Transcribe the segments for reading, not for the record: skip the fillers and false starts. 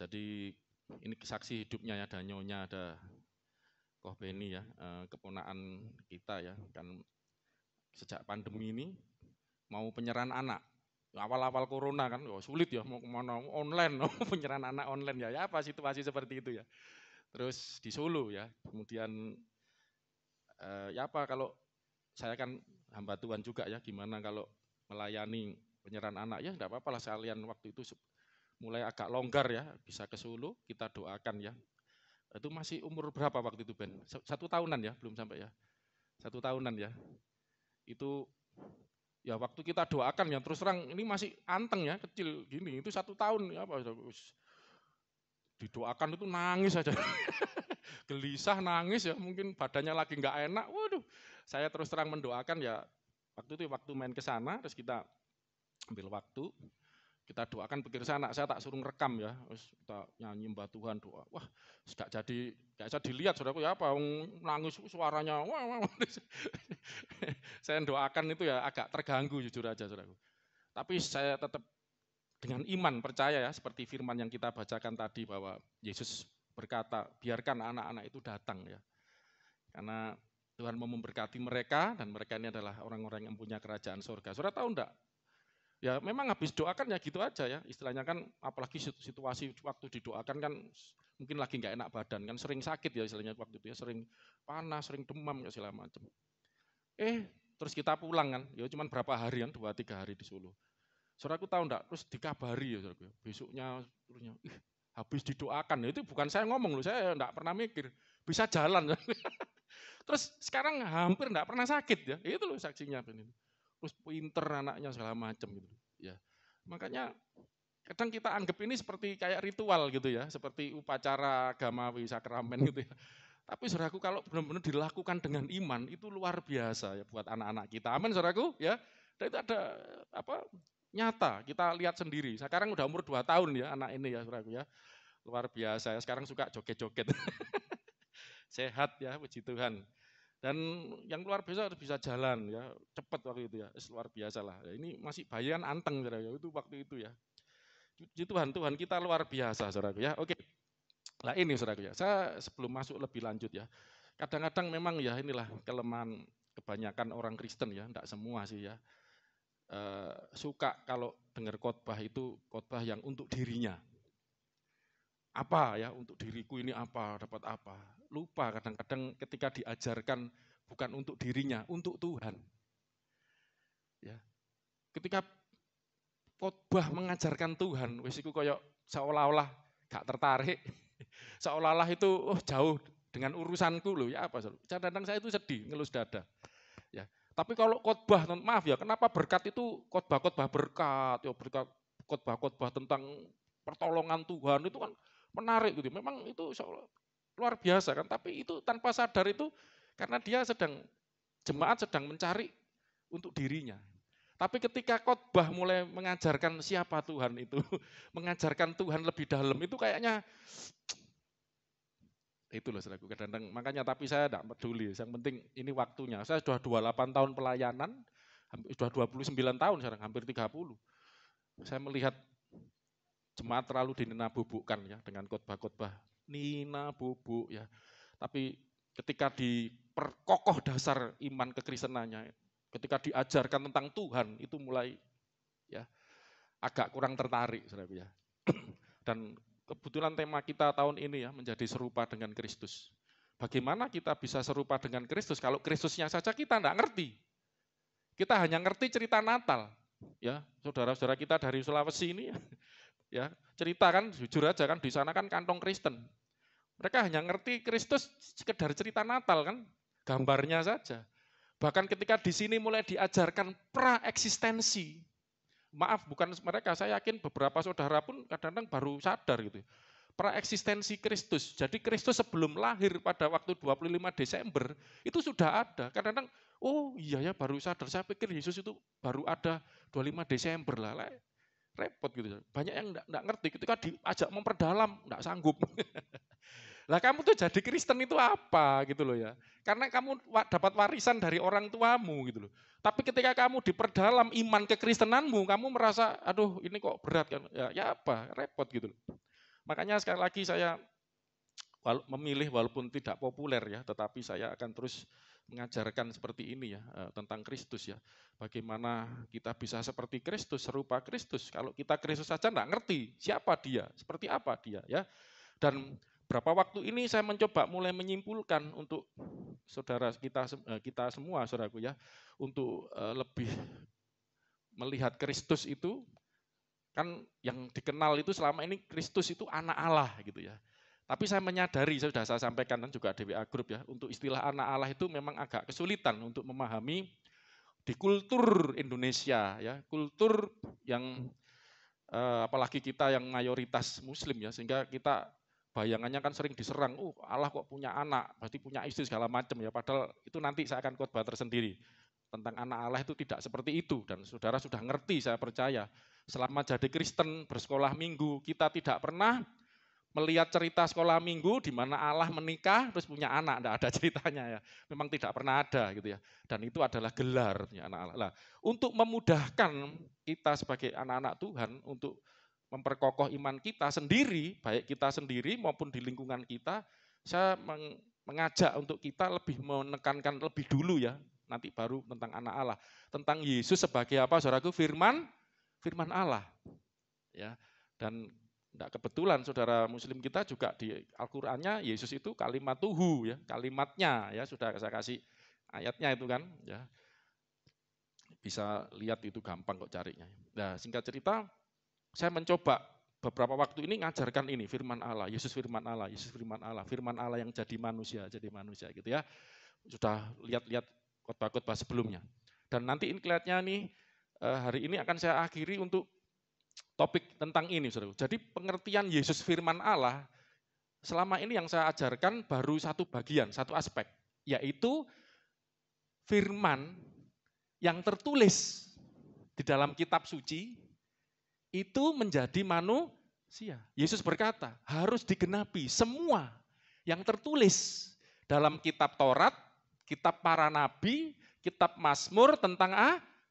Jadi ini saksi hidupnya ya, ada Nyonya, ada Koh Beni ya, keponaan kita ya, kan sejak pandemi ini mau penyerahan anak. Awal-awal corona kan sulit ya, mau kemana online, penyerahan anak online ya apa situasi seperti itu ya. Terus di Solo ya, kemudian ya apa kalau saya kan hamba Tuhan juga ya, gimana kalau melayani penyerahan anak ya enggak apa-apa lah, sekalian waktu itu mulai agak longgar ya, bisa ke Solo, kita doakan ya. Itu masih umur berapa waktu itu Ben? 1 tahunan ya, belum sampai ya. 1 tahunan ya. Itu ya waktu kita doakan ya, terus terang ini masih anteng ya, kecil gini, itu 1 tahun ya apa, didoakan itu nangis aja. Gelisah nangis ya, mungkin badannya lagi nggak enak, waduh. Saya terus terang mendoakan ya, waktu itu waktu main ke sana, terus kita ambil waktu, kita doakan pikir sana, saya tak suruh ngerekam ya, terus kita nyanyi mbah Tuhan doa, wah gak bisa dilihat saudaraku ya apa, nangis suaranya, wah. Saya doakan itu ya agak terganggu jujur aja saudaraku. Tapi saya tetap dengan iman percaya ya, seperti firman yang kita bacakan tadi bahwa Yesus berkata, biarkan anak-anak itu datang ya. Karena Tuhan mau memberkati mereka, dan mereka ini adalah orang-orang yang punya kerajaan surga. Saudara tahu enggak? Ya memang habis doakan ya gitu aja ya, istilahnya kan apalagi situasi waktu didoakan kan mungkin lagi nggak enak badan kan, sering sakit ya istilahnya waktu itu ya, sering panas, sering demam ya segala macam. Terus kita pulang kan, ya cuman berapa hari kan, 2-3 hari di Solo. Saudaraku tahu enggak, terus dikabari ya saudaraku, besoknya terusnya, habis didoakan, ya itu bukan saya ngomong loh, saya enggak pernah mikir, bisa jalan. Terus sekarang hampir enggak pernah sakit ya, itu loh saksinya. Terus pinter anaknya segala macam gitu ya. Makanya kadang kita anggap ini seperti kayak ritual gitu ya, seperti upacara agamawi sakramen gitu ya. Tapi saudaraku kalau benar-benar dilakukan dengan iman itu luar biasa ya buat anak-anak kita. Amin saudaraku ya. Dan itu ada apa nyata, kita lihat sendiri. Sekarang udah umur 2 tahun ya anak ini ya saudaraku ya. Luar biasa ya, sekarang suka joget-joget. Sehat ya, puji Tuhan. Dan yang luar biasa harus bisa jalan ya, cepat waktu itu ya, luar biasa lah. Ini masih bayian anteng saudara ya, itu waktu itu ya. Puji Tuhan, Tuhan kita luar biasa saudara ya. Oke. Nah ini saudara ya, saya sebelum masuk lebih lanjut ya. Kadang-kadang memang ya inilah kelemahan kebanyakan orang Kristen ya, enggak semua sih ya. Suka kalau dengar khotbah itu khotbah yang untuk dirinya. Apa ya, untuk diriku ini apa, dapat apa. Lupa kadang-kadang ketika diajarkan bukan untuk dirinya, untuk Tuhan. Ya. Ketika khotbah mengajarkan Tuhan, wis iku koyo seolah-olah gak tertarik. Seolah-olah itu jauh dengan urusanku loh, ya apa. Kadang-kadang saya itu sedih, ngelus dada. Ya. Tapi kalau khotbah, maaf ya, kenapa berkat itu khotbah-khotbah berkat, ya berkat khotbah-khotbah tentang pertolongan Tuhan itu kan menarik gitu. Memang itu luar biasa kan, tapi itu tanpa sadar itu karena dia jemaat sedang mencari untuk dirinya. Tapi ketika khotbah mulai mengajarkan siapa Tuhan itu, mengajarkan Tuhan lebih dalam, itu kayaknya itu loh saudaraku kadang-kadang. Makanya tapi saya tidak peduli, yang penting ini waktunya. Saya sudah 28 tahun pelayanan, sudah 29 tahun sekarang, hampir 30. Saya melihat jemaat terlalu dinina-bubukkan ya dengan khotbah-khotbah nina bubuk ya. Tapi ketika diperkokoh dasar iman kekristenannya, ketika diajarkan tentang Tuhan itu mulai ya agak kurang tertarik saudaraku ya. Dan kebetulan tema kita tahun ini ya menjadi serupa dengan Kristus. Bagaimana kita bisa serupa dengan Kristus kalau Kristusnya saja kita enggak ngerti. Kita hanya ngerti cerita Natal. Ya, saudara-saudara kita dari Sulawesi ini ya, cerita kan jujur aja kan di sana kan kantong Kristen. Mereka hanya ngerti Kristus sekedar cerita Natal kan, gambarnya saja. Bahkan ketika di sini mulai diajarkan pra-eksistensi. Maaf, bukan mereka, saya yakin beberapa saudara pun kadang-kadang baru sadar gitu. Pra-eksistensi Kristus. Jadi Kristus sebelum lahir pada waktu 25 Desember itu sudah ada. Kadang-kadang, oh iya ya baru sadar, saya pikir Yesus itu baru ada 25 Desember lah. Repot gitu. Banyak yang enggak ngerti ketika diajak memperdalam, enggak sanggup. Lah kamu tuh jadi Kristen itu apa gitu loh ya. Karena kamu dapat warisan dari orang tuamu gitu loh. Tapi ketika kamu diperdalam iman kekristenanmu, kamu merasa aduh ini kok berat kan. Ya apa, repot gitu loh. Makanya sekali lagi saya memilih walaupun tidak populer ya, tetapi saya akan terus mengajarkan seperti ini ya, tentang Kristus ya. Bagaimana kita bisa seperti Kristus, serupa Kristus. Kalau kita Kristus saja enggak ngerti siapa dia, seperti apa dia ya. Dan berapa waktu ini saya mencoba mulai menyimpulkan untuk saudara kita semua saudaraku ya, untuk lebih melihat Kristus itu kan yang dikenal itu selama ini Kristus itu anak Allah gitu ya. Tapi saya menyadari, sudah saya sampaikan dan juga di WA Group ya, untuk istilah anak Allah itu memang agak kesulitan untuk memahami di kultur Indonesia ya, kultur yang apalagi kita yang mayoritas Muslim ya, sehingga kita bayangannya kan sering diserang, Allah kok punya anak, berarti punya istri segala macam ya, padahal itu nanti saya akan khotbah tersendiri tentang anak Allah itu tidak seperti itu, dan saudara sudah ngerti saya percaya. Selama jadi Kristen bersekolah minggu, kita tidak pernah melihat cerita sekolah minggu di mana Allah menikah terus punya anak, tidak ada ceritanya ya. Memang tidak pernah ada gitu ya. Dan itu adalah gelar anak Allah. Nah, untuk memudahkan kita sebagai anak-anak Tuhan untuk memperkokoh iman kita sendiri, baik kita sendiri maupun di lingkungan kita, saya mengajak untuk kita lebih menekankan lebih dulu ya, nanti baru tentang anak Allah, tentang Yesus sebagai apa, saudaraku? Firman Allah. Ya. Dan tidak kebetulan saudara Muslim kita juga di Al-Qur'annya Yesus itu kalimat Tuhu ya, kalimatnya ya, sudah saya kasih ayatnya itu kan ya. Bisa lihat itu gampang kok carinya. Nah, singkat cerita saya mencoba beberapa waktu ini ngajarkan ini firman Allah, Yesus firman Allah, Yesus firman Allah, firman Allah yang jadi manusia gitu ya. Sudah lihat-lihat khotbah-khotbah sebelumnya. Dan nanti kelihatannya nih hari ini akan saya akhiri untuk topik tentang ini, saudara. Jadi pengertian Yesus firman Allah, selama ini yang saya ajarkan baru satu bagian, satu aspek, yaitu firman yang tertulis di dalam kitab suci, itu menjadi manusia. Yesus berkata, harus digenapi semua yang tertulis dalam kitab Taurat, kitab para nabi, kitab Mazmur tentang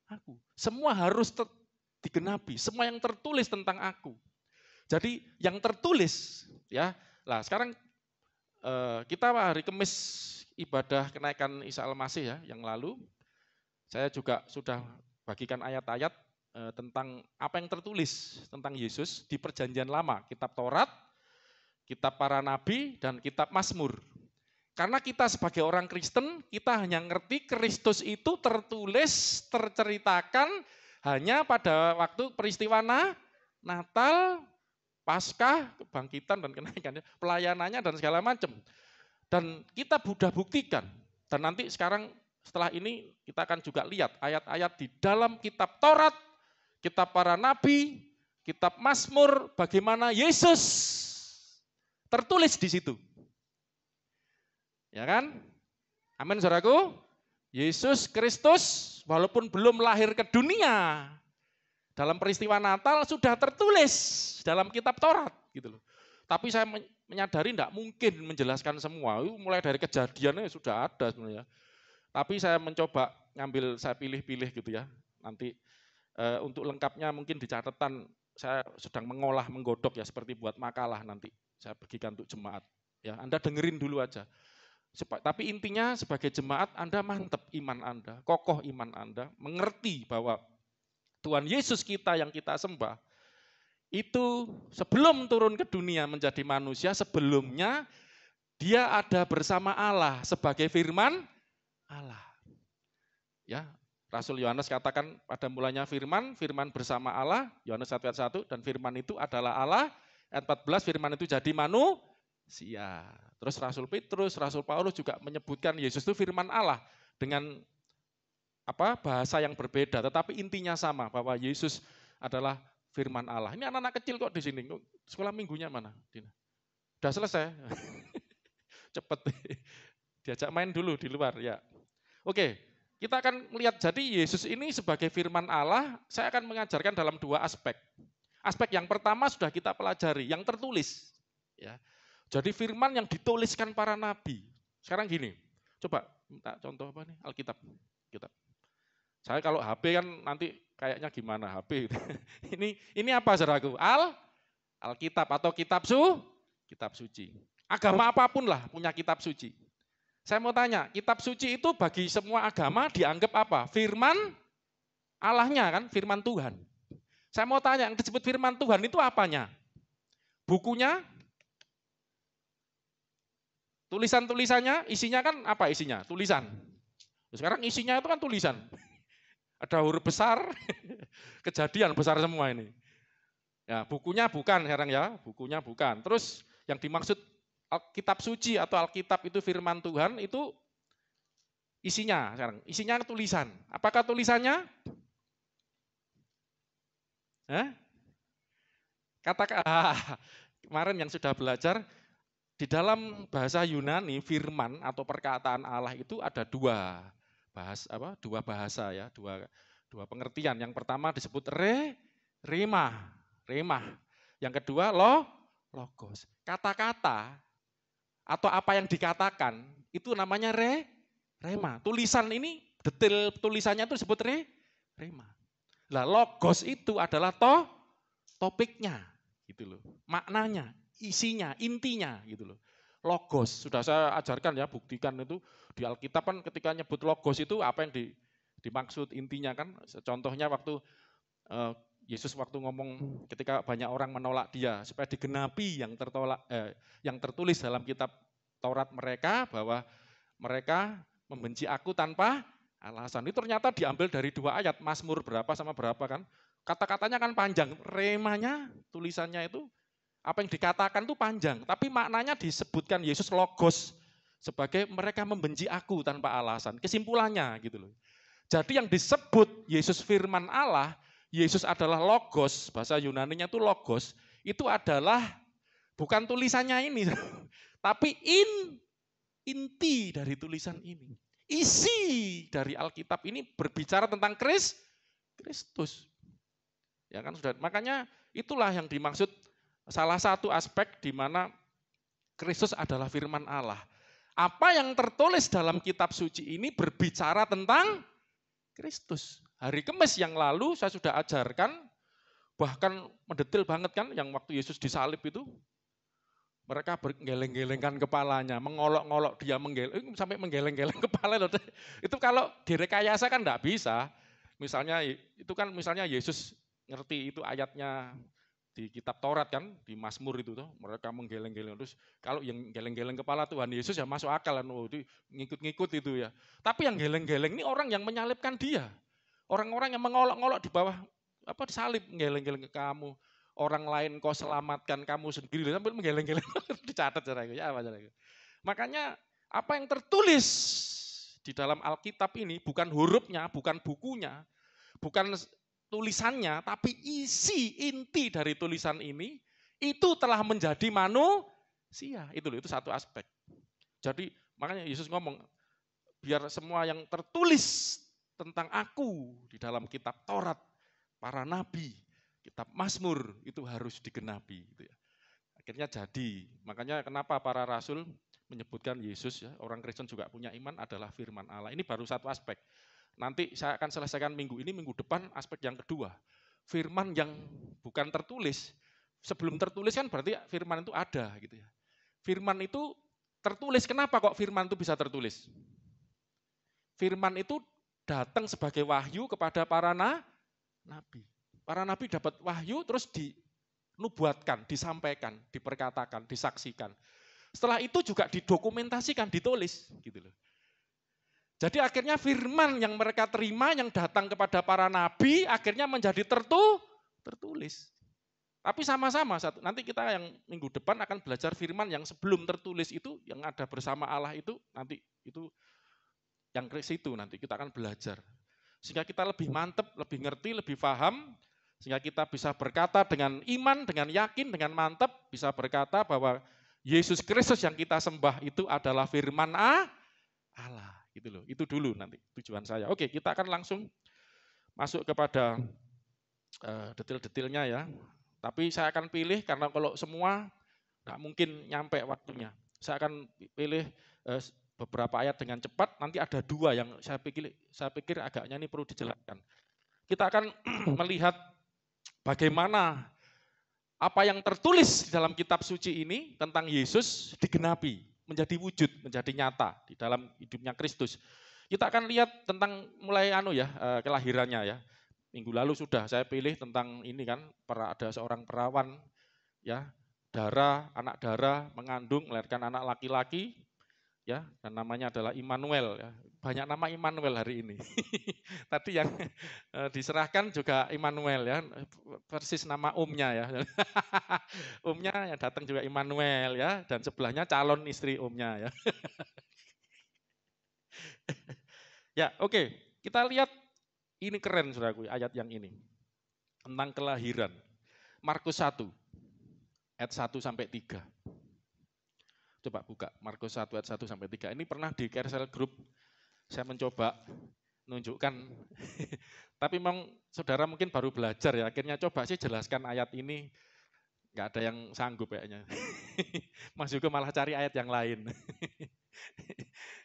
aku. Semua harus digenapi, semua yang tertulis tentang aku. Jadi yang tertulis ya. Nah, sekarang kita hari Kamis ibadah kenaikan Isa Al-Masih ya yang lalu, saya juga sudah bagikan ayat-ayat tentang apa yang tertulis tentang Yesus di Perjanjian Lama, kitab Taurat, kitab para nabi, dan kitab Mazmur. Karena kita sebagai orang Kristen, kita hanya ngerti Kristus itu tertulis, terceritakan hanya pada waktu peristiwa Natal, Paskah, kebangkitan dan kenaikan, pelayanannya dan segala macam. Dan kita sudah buktikan. Dan nanti sekarang setelah ini kita akan juga lihat ayat-ayat di dalam kitab Taurat, kitab para nabi, kitab Mazmur, bagaimana Yesus tertulis di situ. Ya kan? Amin, saudaraku. Yesus Kristus walaupun belum lahir ke dunia, dalam peristiwa Natal sudah tertulis dalam kitab Taurat gitu loh. Tapi saya menyadari tidak mungkin menjelaskan semua. Mulai dari kejadiannya sudah ada sebenarnya. Tapi saya mencoba ngambil, saya pilih-pilih gitu ya. Nanti untuk lengkapnya mungkin di catatan saya sedang menggodok ya, seperti buat makalah nanti saya bagikan untuk jemaat. Ya, Anda dengerin dulu aja. Tapi intinya sebagai jemaat Anda mantap iman Anda, kokoh iman Anda, mengerti bahwa Tuhan Yesus kita yang kita sembah, itu sebelum turun ke dunia menjadi manusia, sebelumnya dia ada bersama Allah sebagai firman Allah. Ya, Rasul Yohanes katakan pada mulanya firman bersama Allah, Yohanes 1 ayat 1, dan firman itu adalah Allah, ayat 14 firman itu jadi manusia. Terus Rasul Petrus, Rasul Paulus juga menyebutkan Yesus itu firman Allah dengan bahasa yang berbeda, tetapi intinya sama, bahwa Yesus adalah firman Allah. Ini anak-anak kecil kok di sini. Sekolah minggunya mana? Udah selesai. Cepet. Diajak main dulu di luar ya. Oke, kita akan melihat jadi Yesus ini sebagai firman Allah, saya akan mengajarkan dalam dua aspek. Aspek yang pertama sudah kita pelajari, yang tertulis. Ya. Jadi firman yang dituliskan para nabi. Sekarang gini, coba minta contoh apa nih? Alkitab. Saya kalau HP kan nanti kayaknya gimana HP. Ini apa saudaraku? Alkitab atau kitab suci. Agama apapun lah punya kitab suci. Saya mau tanya, kitab suci itu bagi semua agama dianggap apa? Firman Allahnya kan, firman Tuhan. Saya mau tanya, yang disebut firman Tuhan itu apanya? Bukunya? Tulisan-tulisannya? Isinya kan apa isinya? Tulisan. Sekarang isinya itu kan tulisan. Ada huruf besar, kejadian besar semua ini. Ya, bukunya bukan sekarang ya, bukunya bukan. Terus yang dimaksud kitab suci atau Alkitab itu firman Tuhan itu isinya sekarang. Isinya tulisan. Apakah tulisannya? Katakan kemarin yang sudah belajar di dalam bahasa Yunani firman atau perkataan Allah itu ada dua bahasa ya, dua pengertian. Yang pertama disebut rema. Yang kedua logos. Kata-kata atau apa yang dikatakan itu namanya rema. Tulisan ini detail tulisannya itu disebut rema. Lah logos itu adalah topiknya gitu loh. Maknanya, isinya, intinya gitu loh. Logos sudah saya ajarkan ya, buktikan itu di Alkitab kan ketika nyebut logos itu apa yang dimaksud intinya kan. Contohnya waktu Yesus waktu ngomong ketika banyak orang menolak dia supaya digenapi yang tertulis dalam kitab Taurat mereka bahwa mereka membenci aku tanpa alasan. Itu ternyata diambil dari dua ayat, Mazmur berapa sama berapa kan. Kata-katanya kan panjang, remanya tulisannya itu apa yang dikatakan itu panjang, tapi maknanya disebutkan Yesus logos sebagai mereka membenci aku tanpa alasan. Kesimpulannya gitu loh. Jadi yang disebut Yesus firman Allah, Yesus adalah logos, bahasa Yunaninya itu logos, itu adalah bukan tulisannya ini, tapi inti dari tulisan ini. Isi dari Alkitab ini berbicara tentang Kristus. Ya kan sudah. Makanya itulah yang dimaksud salah satu aspek di mana Kristus adalah firman Allah. Apa yang tertulis dalam kitab suci ini berbicara tentang Kristus. Hari Kamis yang lalu saya sudah ajarkan, bahkan mendetail banget kan yang waktu Yesus disalib itu. Mereka menggeleng-gelengkan kepalanya, mengolok-ngolok dia, sampai menggeleng-geleng kepala. Itu kalau direkayasa kan enggak bisa. Misalnya itu kan misalnya Yesus ngerti itu ayatnya di kitab Taurat kan, di Mazmur itu tuh, mereka menggeleng-geleng. Terus kalau yang geleng-geleng kepala Tuhan Yesus ya masuk akal kan, itu ngikut-ngikut itu ya. Tapi yang geleng-geleng ini orang yang menyalibkan dia. Orang-orang yang mengolok-ngolok di bawah disalib, geleng-geleng ke kamu. Orang lain kau selamatkan, kamu sendiri sambil menggeleng-geleng. Dicatat caranya ya apa caranya. Makanya apa yang tertulis di dalam Alkitab ini bukan hurufnya, bukan bukunya, bukan tulisannya, tapi isi inti dari tulisan ini itu telah menjadi manusia. Itu satu aspek. Jadi makanya Yesus ngomong, biar semua yang tertulis tentang aku di dalam kitab Taurat, para nabi, kitab Mazmur itu harus digenapi. Gitu ya. Akhirnya jadi. Makanya kenapa para rasul menyebutkan Yesus, ya, orang Kristen juga punya iman adalah firman Allah. Ini baru satu aspek. Nanti saya akan selesaikan minggu ini, minggu depan aspek yang kedua. Firman yang bukan tertulis. Sebelum tertulis kan berarti firman itu ada. Gitu ya. Firman itu tertulis, kenapa kok firman itu bisa tertulis? Firman itu datang sebagai wahyu kepada para nabi. Para nabi dapat wahyu terus dinubuatkan, disampaikan, diperkatakan, disaksikan. Setelah itu juga didokumentasikan, ditulis gitu loh. Jadi akhirnya firman yang mereka terima yang datang kepada para nabi akhirnya menjadi tertulis. Tapi sama-sama nanti kita yang minggu depan akan belajar firman yang sebelum tertulis itu yang ada bersama Allah itu nanti itu yang ke situ nanti kita akan belajar. Sehingga kita lebih mantep, lebih ngerti, lebih paham, sehingga kita bisa berkata dengan iman, dengan yakin, dengan mantep, bisa berkata bahwa Yesus Kristus yang kita sembah itu adalah firman Allah. Gitu loh. Itu dulu nanti tujuan saya. Oke, kita akan langsung masuk kepada detail-detailnya ya. Tapi saya akan pilih karena kalau semua nggak mungkin nyampe waktunya. Saya akan pilih beberapa ayat dengan cepat, nanti ada dua yang saya pikir agaknya ini perlu dijelaskan. Kita akan melihat bagaimana apa yang tertulis di dalam kitab suci ini tentang Yesus digenapi, menjadi wujud, menjadi nyata di dalam hidupnya Kristus. Kita akan lihat tentang mulai kelahirannya ya. Minggu lalu sudah saya pilih tentang ini kan, ada seorang perawan ya, anak Dara mengandung melahirkan anak laki-laki ya, dan namanya adalah Immanuel ya. Banyak nama Immanuel hari ini. Tadi yang diserahkan juga Immanuel ya, persis nama omnya ya. Omnya yang datang juga Immanuel ya, dan sebelahnya calon istri omnya ya. Ya, oke. Kita lihat ini keren Saudaraku, ayat yang ini. Tentang kelahiran. Markus 1 ayat 1 sampai 3. Coba buka Markus 1 ayat 1 sampai 3. Ini pernah di Carousel Group saya mencoba menunjukkan. Tapi memang saudara mungkin baru belajar ya, akhirnya coba sih jelaskan ayat ini. Enggak ada yang sanggup kayaknya. Mas Yugo malah cari ayat yang lain.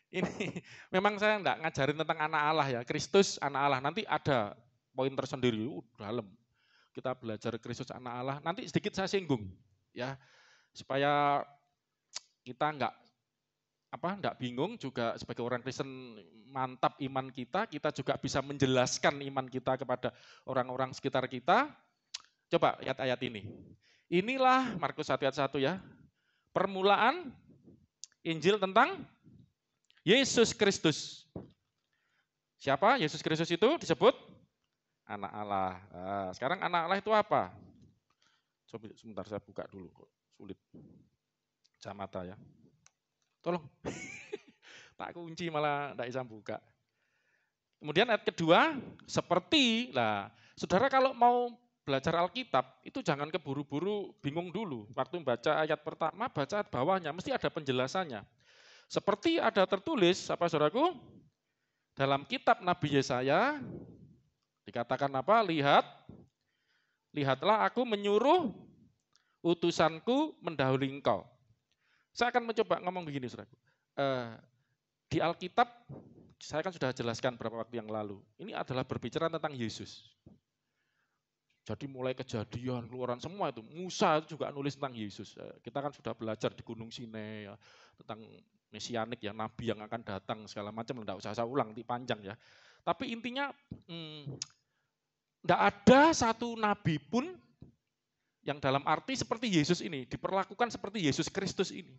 Ini memang saya enggak ngajarin tentang anak Allah ya, Kristus anak Allah. Nanti ada poin tersendiri dalam. Kita belajar Kristus anak Allah. Nanti sedikit saya singgung ya, supaya kita enggak bingung juga sebagai orang Kristen mantap iman kita juga bisa menjelaskan iman kita kepada orang-orang sekitar kita. Coba lihat ayat ini. Inilah Markus 1 ayat 1 ya. Permulaan Injil tentang Yesus Kristus. Siapa? Yesus Kristus itu disebut anak Allah. Nah, sekarang anak Allah itu apa? Coba sebentar saya buka dulu, kok sulit. Kacamata ya. Tolong. Tak kunci malah tidak bisa buka. Kemudian ayat kedua, seperti, saudara kalau mau belajar Alkitab, itu jangan keburu-buru bingung dulu. Waktu membaca ayat pertama, baca ayat bawahnya, mesti ada penjelasannya. Seperti ada tertulis, apa saudaraku? Dalam kitab Nabi Yesaya, dikatakan apa? Lihatlah aku menyuruh utusanku mendahului engkau. Saya akan mencoba ngomong begini, saudaraku. Di Alkitab, saya kan sudah jelaskan beberapa waktu yang lalu. Ini adalah berbicara tentang Yesus. Jadi mulai Kejadian, Keluaran semua itu. Musa itu juga nulis tentang Yesus. Kita kan sudah belajar di Gunung Sinai ya, tentang mesianik ya, nabi yang akan datang segala macam. Tidak usah saya ulang, nanti panjang ya. Tapi intinya, tidak ada satu nabi pun yang dalam arti seperti Yesus ini, diperlakukan seperti Yesus Kristus ini.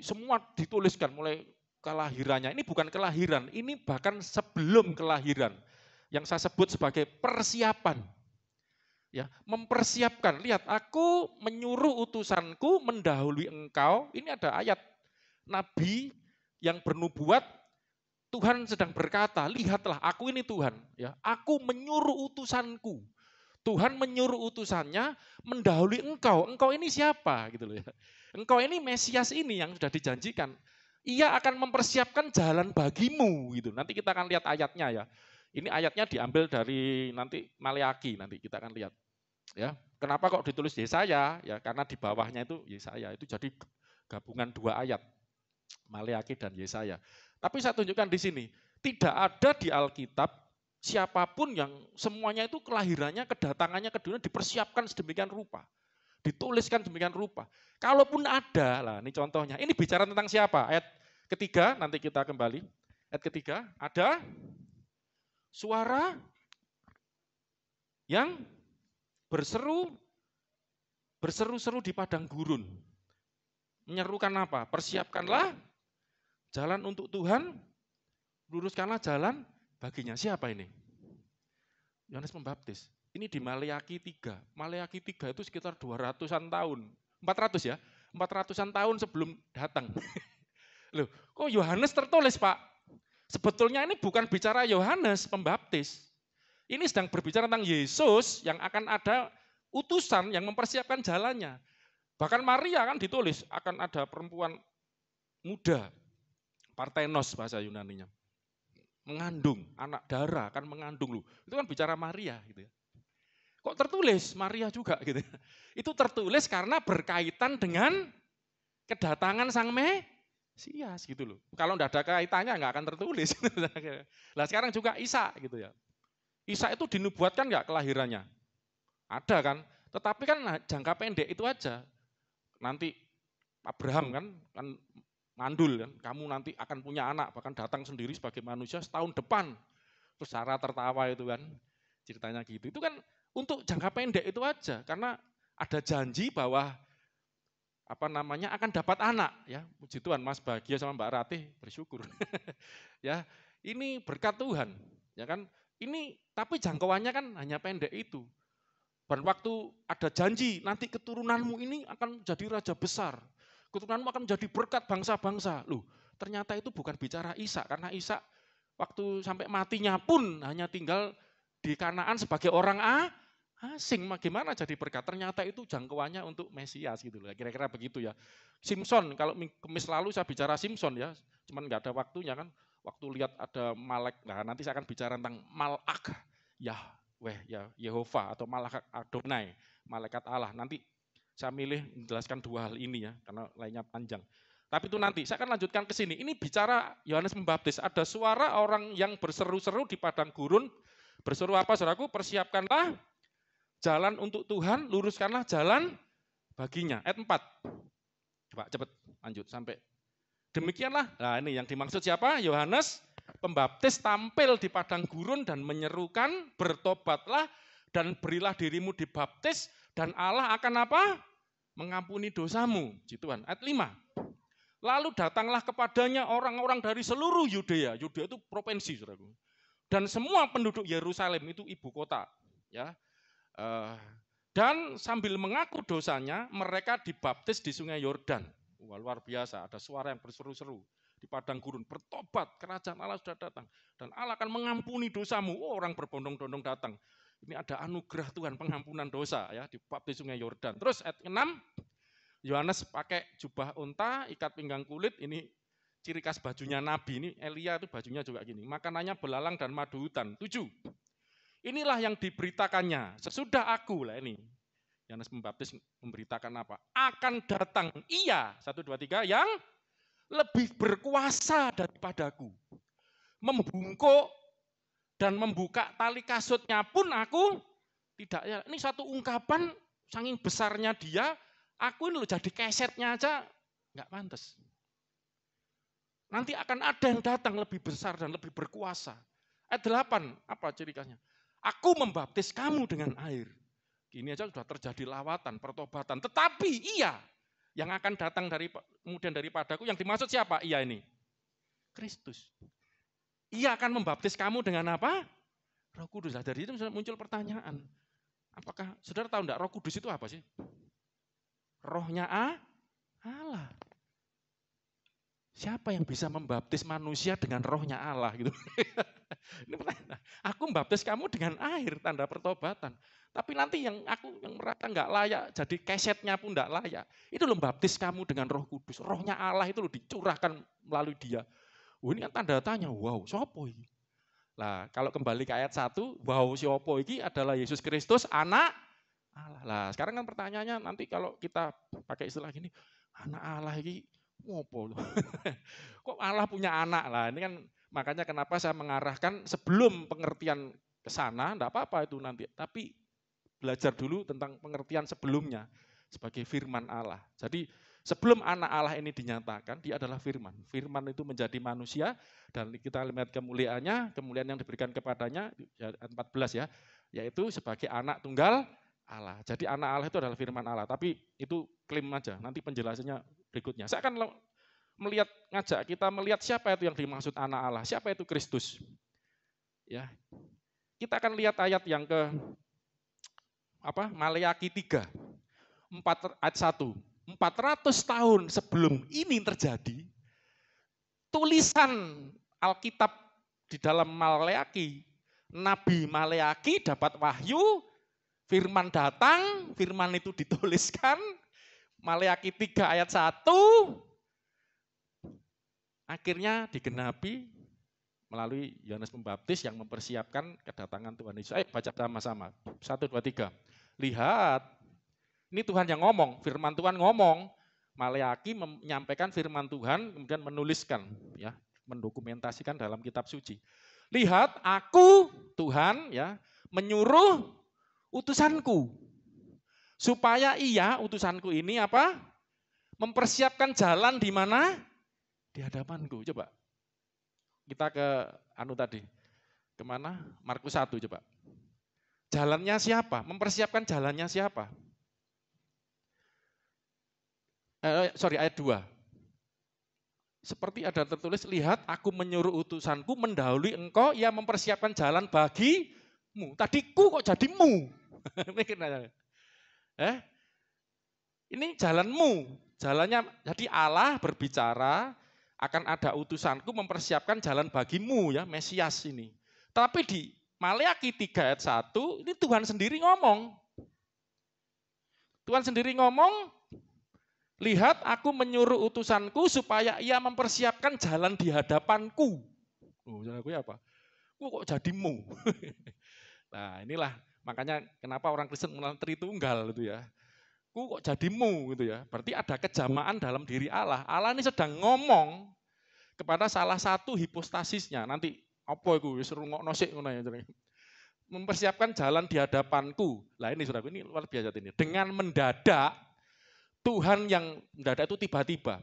Semua dituliskan mulai kelahirannya. Ini bukan kelahiran, ini bahkan sebelum kelahiran. Yang saya sebut sebagai persiapan. Ya, mempersiapkan. Lihat, aku menyuruh utusanku mendahului engkau. Ini ada ayat Nabi yang bernubuat, Tuhan sedang berkata, lihatlah aku ini Tuhan. Ya, aku menyuruh utusanku. Tuhan menyuruh utusannya mendahului engkau. Engkau ini siapa? Gitu loh ya. Engkau ini Mesias ini yang sudah dijanjikan. Ia akan mempersiapkan jalan bagimu. Gitu. Nanti kita akan lihat ayatnya ya. Ini ayatnya diambil dari nanti Maleaki. Nanti kita akan lihat. Ya, kenapa kok ditulis Yesaya? Ya, karena di bawahnya itu Yesaya. Itu jadi gabungan dua ayat. Maleaki dan Yesaya. Tapi saya tunjukkan di sini. Tidak ada di Alkitab siapapun yang semuanya itu kelahirannya, kedatangannya ke dunia dipersiapkan sedemikian rupa. Dituliskan sedemikian rupa. Kalaupun ada, lah ini contohnya. Ini bicara tentang siapa? Ayat ketiga, nanti kita kembali. Ayat ketiga, ada suara yang berseru-seru di padang gurun. Menyerukan apa? Persiapkanlah jalan untuk Tuhan, luruskanlah jalan baginya. Siapa ini? Yohanes Pembaptis. Ini di Maleaki 3. Maleaki 3 itu sekitar 200-an tahun. 400 ya? 400-an tahun sebelum datang. Loh, kok Yohanes tertulis, Pak? Sebetulnya ini bukan bicara Yohanes Pembaptis. Ini sedang berbicara tentang Yesus yang akan ada utusan yang mempersiapkan jalannya. Bahkan Maria kan ditulis, akan ada perempuan muda, Parthenos bahasa Yunaninya. Mengandung, anak Dara kan mengandung loh. Itu kan bicara Maria gitu ya. Kok tertulis Maria juga gitu ya. Itu tertulis karena berkaitan dengan kedatangan Sang Mesias gitu loh. Kalau enggak ada kaitannya enggak akan tertulis. Lah sekarang juga Isa gitu ya. Isa itu dinubuatkan enggak kelahirannya? Ada kan? Tetapi kan jangka pendek itu aja. Nanti Abraham kan mandul kan, kamu nanti akan punya anak, bahkan datang sendiri sebagai manusia setahun depan. Terus Sarah tertawa itu kan, ceritanya gitu. Itu kan untuk jangka pendek itu aja, karena ada janji bahwa akan dapat anak ya. Puji Tuhan, Mas bahagia sama Mbak Ratih, bersyukur. Ya, ini berkat Tuhan, ya kan? Ini tapi jangkauannya kan hanya pendek itu. Dan waktu ada janji, nanti keturunanmu ini akan jadi raja besar. Keturunanmu akan menjadi berkat bangsa-bangsa. Loh, ternyata itu bukan bicara Ishak, karena Ishak waktu sampai matinya pun hanya tinggal di Kanaan sebagai orang asing. Bagaimana jadi berkat? Ternyata itu jangkauannya untuk Mesias gitu loh. Kira-kira begitu ya. Simpson, kalau kemis lalu saya bicara Simpson ya, cuman nggak ada waktunya kan. Waktu lihat ada Malek, nah nanti saya akan bicara tentang Malak, Yehova atau Malak Adonai, malaikat Allah. Nanti saya milih menjelaskan dua hal ini ya, karena lainnya panjang. Tapi itu nanti, saya akan lanjutkan ke sini. Ini bicara Yohanes Pembaptis, ada suara orang yang berseru-seru di padang gurun. Berseru apa saudaraku? Persiapkanlah jalan untuk Tuhan, luruskanlah jalan baginya. Ayat 4. Coba cepet lanjut sampai. Demikianlah, nah ini yang dimaksud siapa? Yohanes Pembaptis tampil di padang gurun dan menyerukan, bertobatlah dan berilah dirimu dibaptis dan Allah akan apa? Mengampuni dosamu. Tuhan. Ayat 5. Lalu datanglah kepadanya orang-orang dari seluruh Yudea. Yudea itu provinsi, saudaraku. Dan semua penduduk Yerusalem itu ibu kota. Ya. Dan sambil mengaku dosanya, mereka dibaptis di sungai Yordan. Wah, luar biasa, ada suara yang berseru-seru di padang gurun, bertobat, kerajaan Allah sudah datang. Dan Allah akan mengampuni dosamu. Oh, orang berbondong-bondong datang. Ini ada anugerah Tuhan, pengampunan dosa ya, dibaptis di sungai Yordan. Terus ayat 6, Yohanes pakai jubah unta, ikat pinggang kulit, ini ciri khas bajunya Nabi. Ini Elia itu bajunya juga gini, makanannya belalang dan madu hutan. 7. Inilah yang diberitakannya, sesudah aku lah ini. Yohanes Pembaptis memberitakan apa? Akan datang Ia, 1, 2, 3, yang lebih berkuasa daripadaku. Membungkuk dan membuka tali kasutnya pun aku tidak. Ya, ini satu ungkapan saking besarnya dia, aku ini loh jadi kesetnya aja nggak pantas. Nanti akan ada yang datang lebih besar dan lebih berkuasa. Ayat 8, apa ciri khasnya? Aku membaptis kamu dengan air. Ini aja sudah terjadi lawatan, pertobatan. Tetapi Ia yang akan datang kemudian daripadaku, yang dimaksud siapa? Ia ini? Kristus. Ia akan membaptis kamu dengan apa? Roh Kudus. Dari itu muncul pertanyaan. Apakah saudara tahu enggak Roh Kudus itu apa sih? Rohnya Allah. Siapa yang bisa membaptis manusia dengan rohnya Allah gitu? Ini pertanyaan. Aku membaptis kamu dengan air, tanda pertobatan. Tapi nanti yang merasa nggak layak, jadi kesetnya pun nggak layak. Itu loh baptis kamu dengan Roh Kudus. Rohnya Allah itu loh dicurahkan melalui dia. Ini kan tanda tanya, wow, sopo ini? Lah, kalau kembali ke ayat 1, wow, sopo ini adalah Yesus Kristus, anak Allah. Lah, sekarang kan pertanyaannya nanti kalau kita pakai istilah gini, anak Allah ini ngopo loh. Kok Allah punya anak? Lah, ini kan makanya kenapa saya mengarahkan sebelum pengertian ke sana, enggak apa-apa itu nanti. Tapi belajar dulu tentang pengertian sebelumnya sebagai firman Allah. Jadi sebelum anak Allah ini dinyatakan, dia adalah firman. Firman itu menjadi manusia dan kita lihat kemuliaannya, kemuliaan yang diberikan kepadanya, 14 ya, yaitu sebagai anak tunggal Allah. Jadi anak Allah itu adalah firman Allah, tapi itu klaim aja, nanti penjelasannya berikutnya. Saya akan ngajak kita melihat siapa itu yang dimaksud anak Allah, siapa itu Kristus. Ya. Kita akan lihat ayat yang ke Maleakhi 3, 4 ayat 1. 400 tahun sebelum ini terjadi, tulisan Alkitab di dalam Maleakhi, Nabi Maleakhi dapat wahyu, firman datang, firman itu dituliskan, Maleakhi 3 ayat 1, akhirnya digenapi melalui Yohanes Pembaptis yang mempersiapkan kedatangan Tuhan Yesus. Ayo baca sama-sama, 1, 2, 3. Lihat, ini Tuhan yang ngomong, firman Tuhan ngomong. Maleakhi menyampaikan firman Tuhan, kemudian menuliskan, ya, mendokumentasikan dalam kitab suci. Lihat, aku Tuhan ya menyuruh utusanku Supaya ia, utusanku ini apa? Mempersiapkan jalan di mana? Di hadapanku. Coba kita ke tadi. Kemana? Markus 1 coba. Jalannya siapa? Mempersiapkan jalannya siapa? Ayat 2. Seperti ada tertulis, lihat aku menyuruh utusanku mendahului engkau, ia mempersiapkan jalan bagimu. Tadi ku kok jadi mu? Ini jalanmu. Jalannya, jadi Allah berbicara, akan ada utusanku mempersiapkan jalan bagimu, ya Mesias ini. Tapi di Maleakhi 3 ayat 1, ini Tuhan sendiri ngomong. Tuhan sendiri ngomong, lihat aku menyuruh utusanku supaya ia mempersiapkan jalan di hadapanku. Jalanku apa? Ku kok jadimu? Nah inilah makanya kenapa orang Kristen mengenal Tritunggal gitu ya. Ku kok jadimu gitu ya. Berarti ada kejamaan dalam diri Allah. Allah ini sedang ngomong kepada salah satu hipostasisnya. Nanti apa itu? Rungokno sik ngono ya. Mempersiapkan jalan di hadapanku. Lah ini saudaraku, ini luar biasa ini. Dengan mendadak, Tuhan yang mendadak itu tiba-tiba.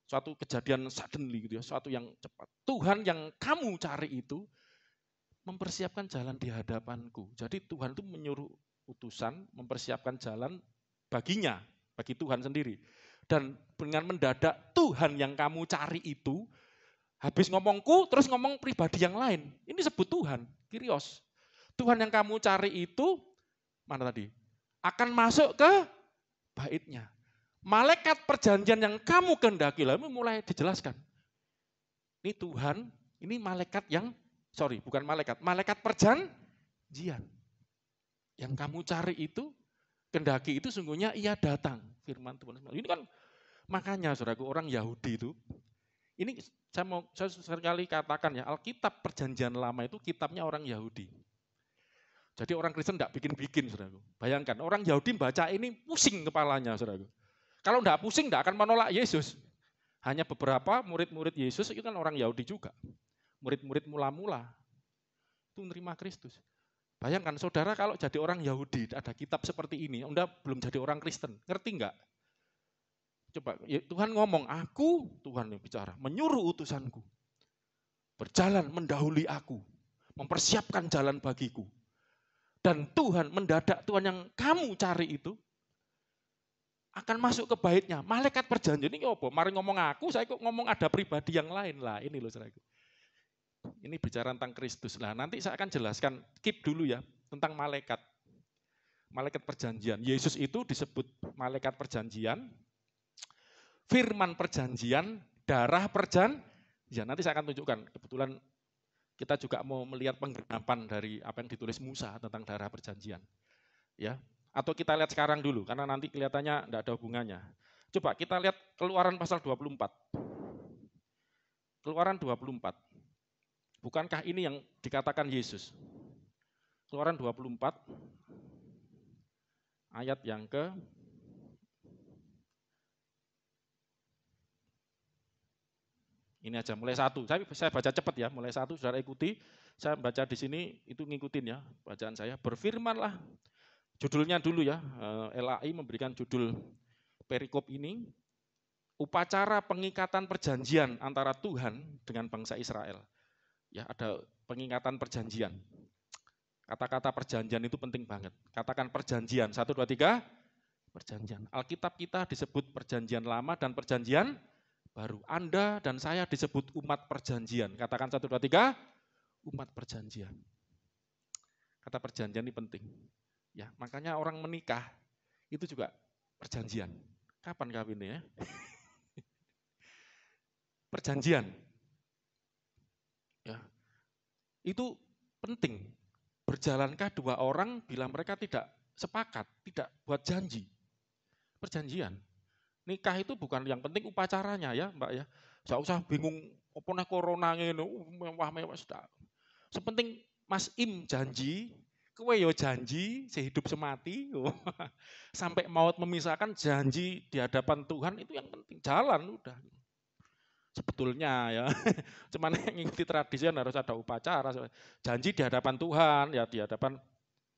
Suatu kejadian suddenly gitu ya, suatu yang cepat. Tuhan yang kamu cari itu mempersiapkan jalan di hadapanku. Jadi Tuhan itu menyuruh utusan mempersiapkan jalan baginya, bagi Tuhan sendiri. Dan dengan mendadak Tuhan yang kamu cari itu, habis ngomongku, terus ngomong pribadi yang lain. Ini sebut Tuhan, Kyrios. Tuhan yang kamu cari itu, mana tadi? Akan masuk ke baitnya. Malaikat perjanjian yang kamu kehendaki, lalu mulai dijelaskan. Ini Tuhan, ini malaikat yang, bukan malaikat, malaikat perjanjian. Yang kamu cari itu, kehendaki itu sungguhnya ia datang. Firman Tuhan. Ini kan makanya saudaraku, orang Yahudi itu, ini saya sekali katakan ya, Alkitab perjanjian lama itu kitabnya orang Yahudi. Jadi orang Kristen tidak bikin-bikin, saudaraku. Bayangkan, orang Yahudi baca ini pusing kepalanya, saudaraku. Kalau tidak pusing, tidak akan menolak Yesus. Hanya beberapa murid-murid Yesus itu kan orang Yahudi juga. Murid-murid mula-mula itu menerima Kristus. Bayangkan, saudara kalau jadi orang Yahudi, ada kitab seperti ini, Anda belum jadi orang Kristen, ngerti enggak? Coba, Tuhan ngomong, Tuhan yang bicara, menyuruh utusanku, berjalan mendahului aku, mempersiapkan jalan bagiku. Dan Tuhan mendadak, Tuhan yang kamu cari itu, akan masuk ke baitnya. Malaikat perjanjian ini apa? Mari ngomong aku, saya kok ngomong ada pribadi yang lain lah. Ini loh saudaraku. Ini bicara tentang Kristus. Nah nanti saya akan jelaskan, keep dulu ya, tentang malaikat. Malaikat perjanjian. Yesus itu disebut malaikat perjanjian, firman perjanjian, darah perjanjian. Nanti saya akan tunjukkan, kebetulan kita juga mau melihat penggenapan dari apa yang ditulis Musa tentang darah perjanjian. Ya, atau kita lihat sekarang dulu, karena nanti kelihatannya tidak ada hubungannya. Coba kita lihat Keluaran pasal 24. Keluaran 24. Bukankah ini yang dikatakan Yesus? Keluaran 24, ayat yang ke ini aja, mulai 1. Saya baca cepat ya, mulai 1, saudara ikuti. Saya baca di sini, itu ngikutin ya, bacaan saya. Berfirmanlah, judulnya dulu ya, LAI memberikan judul perikop ini, upacara pengikatan perjanjian antara Tuhan dengan bangsa Israel. Ya, ada pengikatan perjanjian. Kata-kata perjanjian itu penting banget. Katakan perjanjian, 1, 2, 3, perjanjian. Alkitab kita disebut perjanjian lama dan perjanjian baru. Anda dan saya disebut umat perjanjian. Katakan 1, 2, 3, umat perjanjian. Kata perjanjian ini penting. Ya, makanya orang menikah itu juga perjanjian. Kapan kawinnya ya? Perjanjian. Ya. Itu penting. Berjalankah dua orang bila mereka tidak sepakat, tidak buat janji? Perjanjian. Nikah itu bukan yang penting upacaranya ya, Mbak ya. Enggak usah bingung apa nek corona ngene, mewah-mewah sudah. Sepenting Mas Im janji, kowe yo janji sehidup semati, sampai maut memisahkan, janji di hadapan Tuhan, itu yang penting. Jalan udah. Sebetulnya ya, cuman ngikuti tradisi harus ada upacara. Janji di hadapan Tuhan, ya di hadapan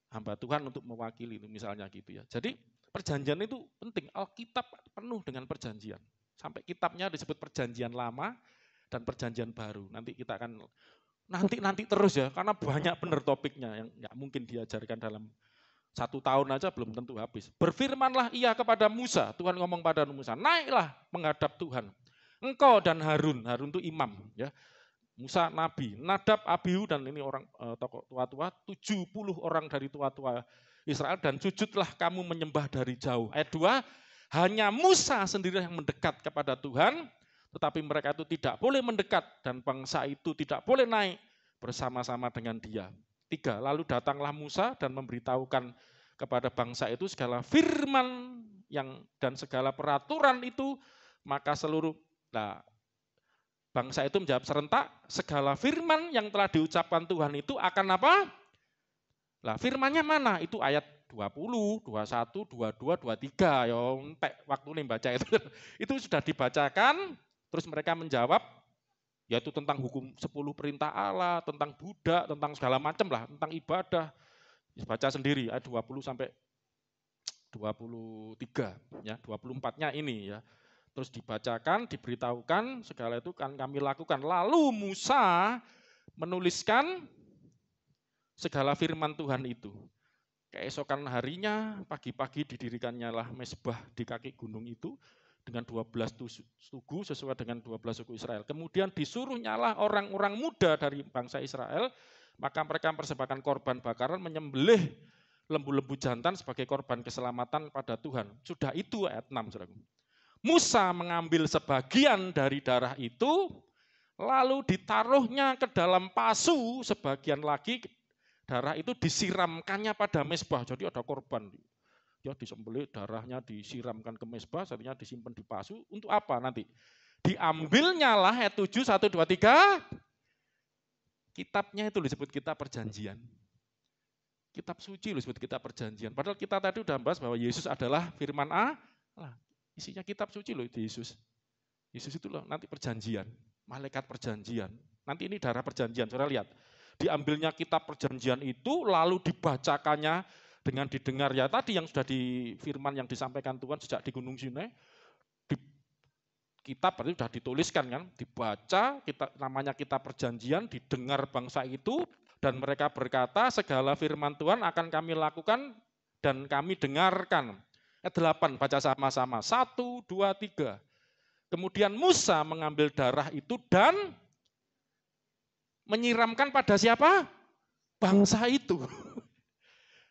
hamba Tuhan untuk mewakili, misalnya gitu ya. Jadi Perjanjian itu penting. Alkitab penuh dengan perjanjian. Sampai kitabnya disebut perjanjian lama dan perjanjian baru. Nanti kita akan nanti terus ya, karena banyak benar topiknya yang nggak mungkin diajarkan dalam 1 tahun aja belum tentu habis. Berfirmanlah ia kepada Musa, Tuhan ngomong pada Musa, naiklah menghadap Tuhan. Engkau dan Harun itu imam ya. Musa nabi, Nadab, Abihu dan ini orang tokoh tua-tua, 70 orang dari tua-tua Israel dan sujudlah kamu menyembah dari jauh. Ayat 2, hanya Musa sendiri yang mendekat kepada Tuhan, tetapi mereka itu tidak boleh mendekat dan bangsa itu tidak boleh naik bersama-sama dengan dia. 3, lalu datanglah Musa dan memberitahukan kepada bangsa itu segala firman dan segala peraturan itu, maka seluruh bangsa itu menjawab serentak, segala firman yang telah diucapkan Tuhan itu akan apa? Lah firmannya mana? Itu ayat 20, 21, 22, 23. Ya, entek waktu nih baca itu. Itu sudah dibacakan, terus mereka menjawab, yaitu tentang hukum 10 perintah Allah, tentang budak, tentang segala macam lah, tentang ibadah. Baca sendiri ayat 20 sampai 23 ya, 24-nya ini ya. Terus dibacakan, diberitahukan, segala itu kan kami lakukan. Lalu Musa menuliskan segala firman Tuhan itu. Keesokan harinya, pagi-pagi didirikannya lah mezbah di kaki gunung itu dengan 12 tugu sesuai dengan 12 suku Israel. Kemudian disuruhnya lah orang-orang muda dari bangsa Israel, maka mereka mempersembahkan korban bakaran, menyembelih lembu-lembu jantan sebagai korban keselamatan pada Tuhan. Sudah itu ayat 6, saudaraku. Musa mengambil sebagian dari darah itu, lalu ditaruhnya ke dalam pasu, sebagian lagi darah itu disiramkannya pada mezbah. Jadi ada korban. Ya disembelih, darahnya disiramkan ke mezbah, selanjutnya disimpan di pasu. Untuk apa nanti? Diambilnya lah ayat 7, 1, 2, 3. Kitabnya itu disebut kitab perjanjian. Kitab suci disebut kitab perjanjian. Padahal kita tadi sudah bahas bahwa Yesus adalah firman Allah. Isinya kitab suci loh itu Yesus. Yesus itu loh nanti perjanjian. Malaikat perjanjian. Nanti ini darah perjanjian, saudara lihat. Diambilnya kitab perjanjian itu, lalu dibacakannya dengan didengar ya tadi yang sudah di firman yang disampaikan Tuhan sejak di Gunung Sinai. Di kitab berarti sudah dituliskan kan, dibaca, namanya kitab perjanjian, didengar bangsa itu, dan mereka berkata segala firman Tuhan akan kami lakukan dan kami dengarkan. Ayat 8, baca sama-sama. 1, 2, 3. Kemudian Musa mengambil darah itu dan menyiramkan pada siapa? Bangsa itu.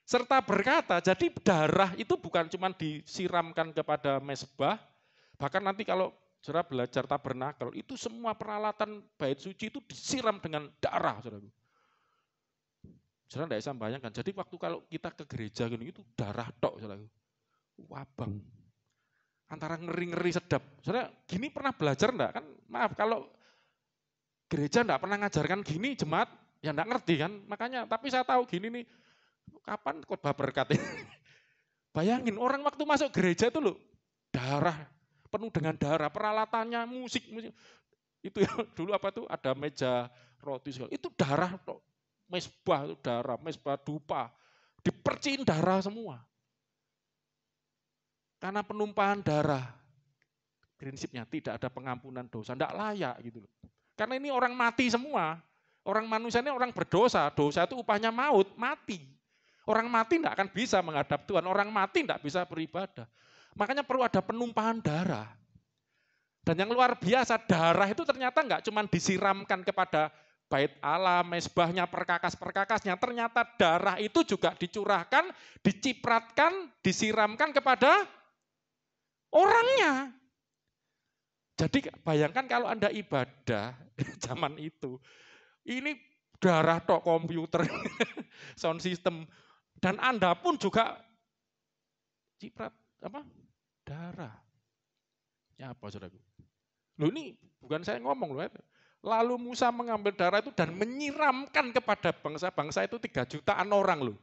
Serta berkata, jadi darah itu bukan cuma disiramkan kepada mezbah, bahkan nanti kalau saudara belajar tabernakel, itu semua peralatan bait suci itu disiram dengan darah. Saudara tidak bisa bayangkan, jadi waktu kalau kita ke gereja gini, itu darah tok. Saudara. Wabang. Antara ngeri-ngeri sedap. Saudara, gini pernah belajar enggak? Kan maaf, kalau gereja enggak pernah ngajarkan gini, jemaat, ya enggak ngerti kan. Makanya, tapi saya tahu gini nih, kapan khotbah berkat ini? Bayangin, orang waktu masuk gereja itu loh, darah, penuh dengan darah, peralatannya, musik. Itu ya, dulu apa tuh, ada meja roti segala. Itu darah, mezbah itu darah, mezbah dupa, diperciin darah semua. Karena penumpahan darah, prinsipnya tidak ada pengampunan dosa, tidak layak gitu loh. Karena ini orang mati semua, orang manusia ini orang berdosa, dosa itu upahnya maut, mati. Orang mati tidak akan bisa menghadap Tuhan, orang mati tidak bisa beribadah. Makanya perlu ada penumpahan darah. Dan yang luar biasa, darah itu ternyata enggak cuma disiramkan kepada bait Allah, mezbahnya, perkakas-perkakasnya, ternyata darah itu juga dicurahkan, dicipratkan, disiramkan kepada orangnya. Jadi bayangkan kalau Anda ibadah zaman itu, ini darah tok komputer, sound system, dan Anda pun juga ciprat apa? Darah. Ya apa saudaraku? Loh ini bukan saya ngomong loh. Lalu Musa mengambil darah itu dan menyiramkan kepada bangsa-bangsa itu 3 jutaan orang loh.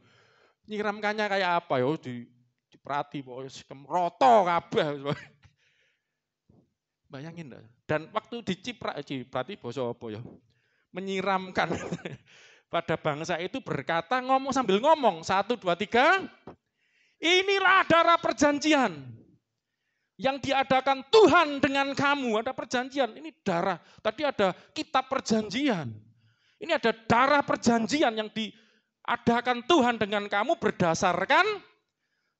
Nyiramkannya kayak apa ya? Diperhati, roto kabeh. Bayangin enggak? Dan waktu berarti basa apa ya? Menyiramkan pada bangsa itu berkata, ngomong sambil ngomong, 1, 2, 3, Inilah darah perjanjian yang diadakan Tuhan dengan kamu. Ada perjanjian, ini darah. Tadi ada kitab perjanjian. Ini ada darah perjanjian yang diadakan Tuhan dengan kamu berdasarkan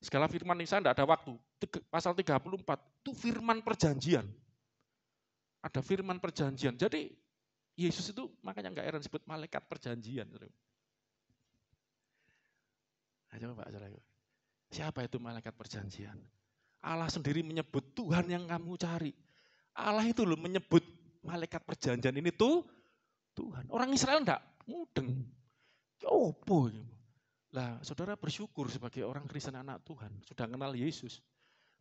segala firman ini. Saya tidak ada waktu. Pasal 34 itu firman perjanjian. Ada firman perjanjian. Jadi Yesus itu makanya enggak heran disebut malaikat perjanjian. Ayo Pak, siapa itu malaikat perjanjian? Allah sendiri menyebut Tuhan yang kamu cari. Allah itu loh menyebut malaikat perjanjian ini tuh Tuhan. Orang Israel enggak mudeng. Opo? Lah, saudara bersyukur sebagai orang Kristen anak Tuhan, sudah kenal Yesus.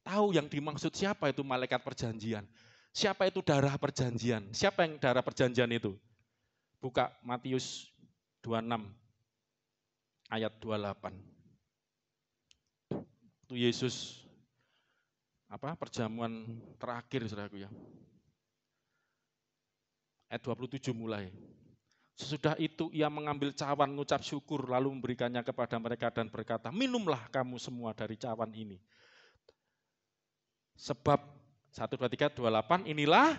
Tahu yang dimaksud siapa itu malaikat perjanjian. Siapa itu darah perjanjian? Siapa yang darah perjanjian itu? Buka Matius 26 ayat 28. Itu Yesus perjamuan terakhir saudaraku ya. Ayat 27 mulai. Sesudah itu ia mengambil cawan, mengucap syukur, lalu memberikannya kepada mereka dan berkata, minumlah kamu semua dari cawan ini. Sebab 1, 2, 3, 28 inilah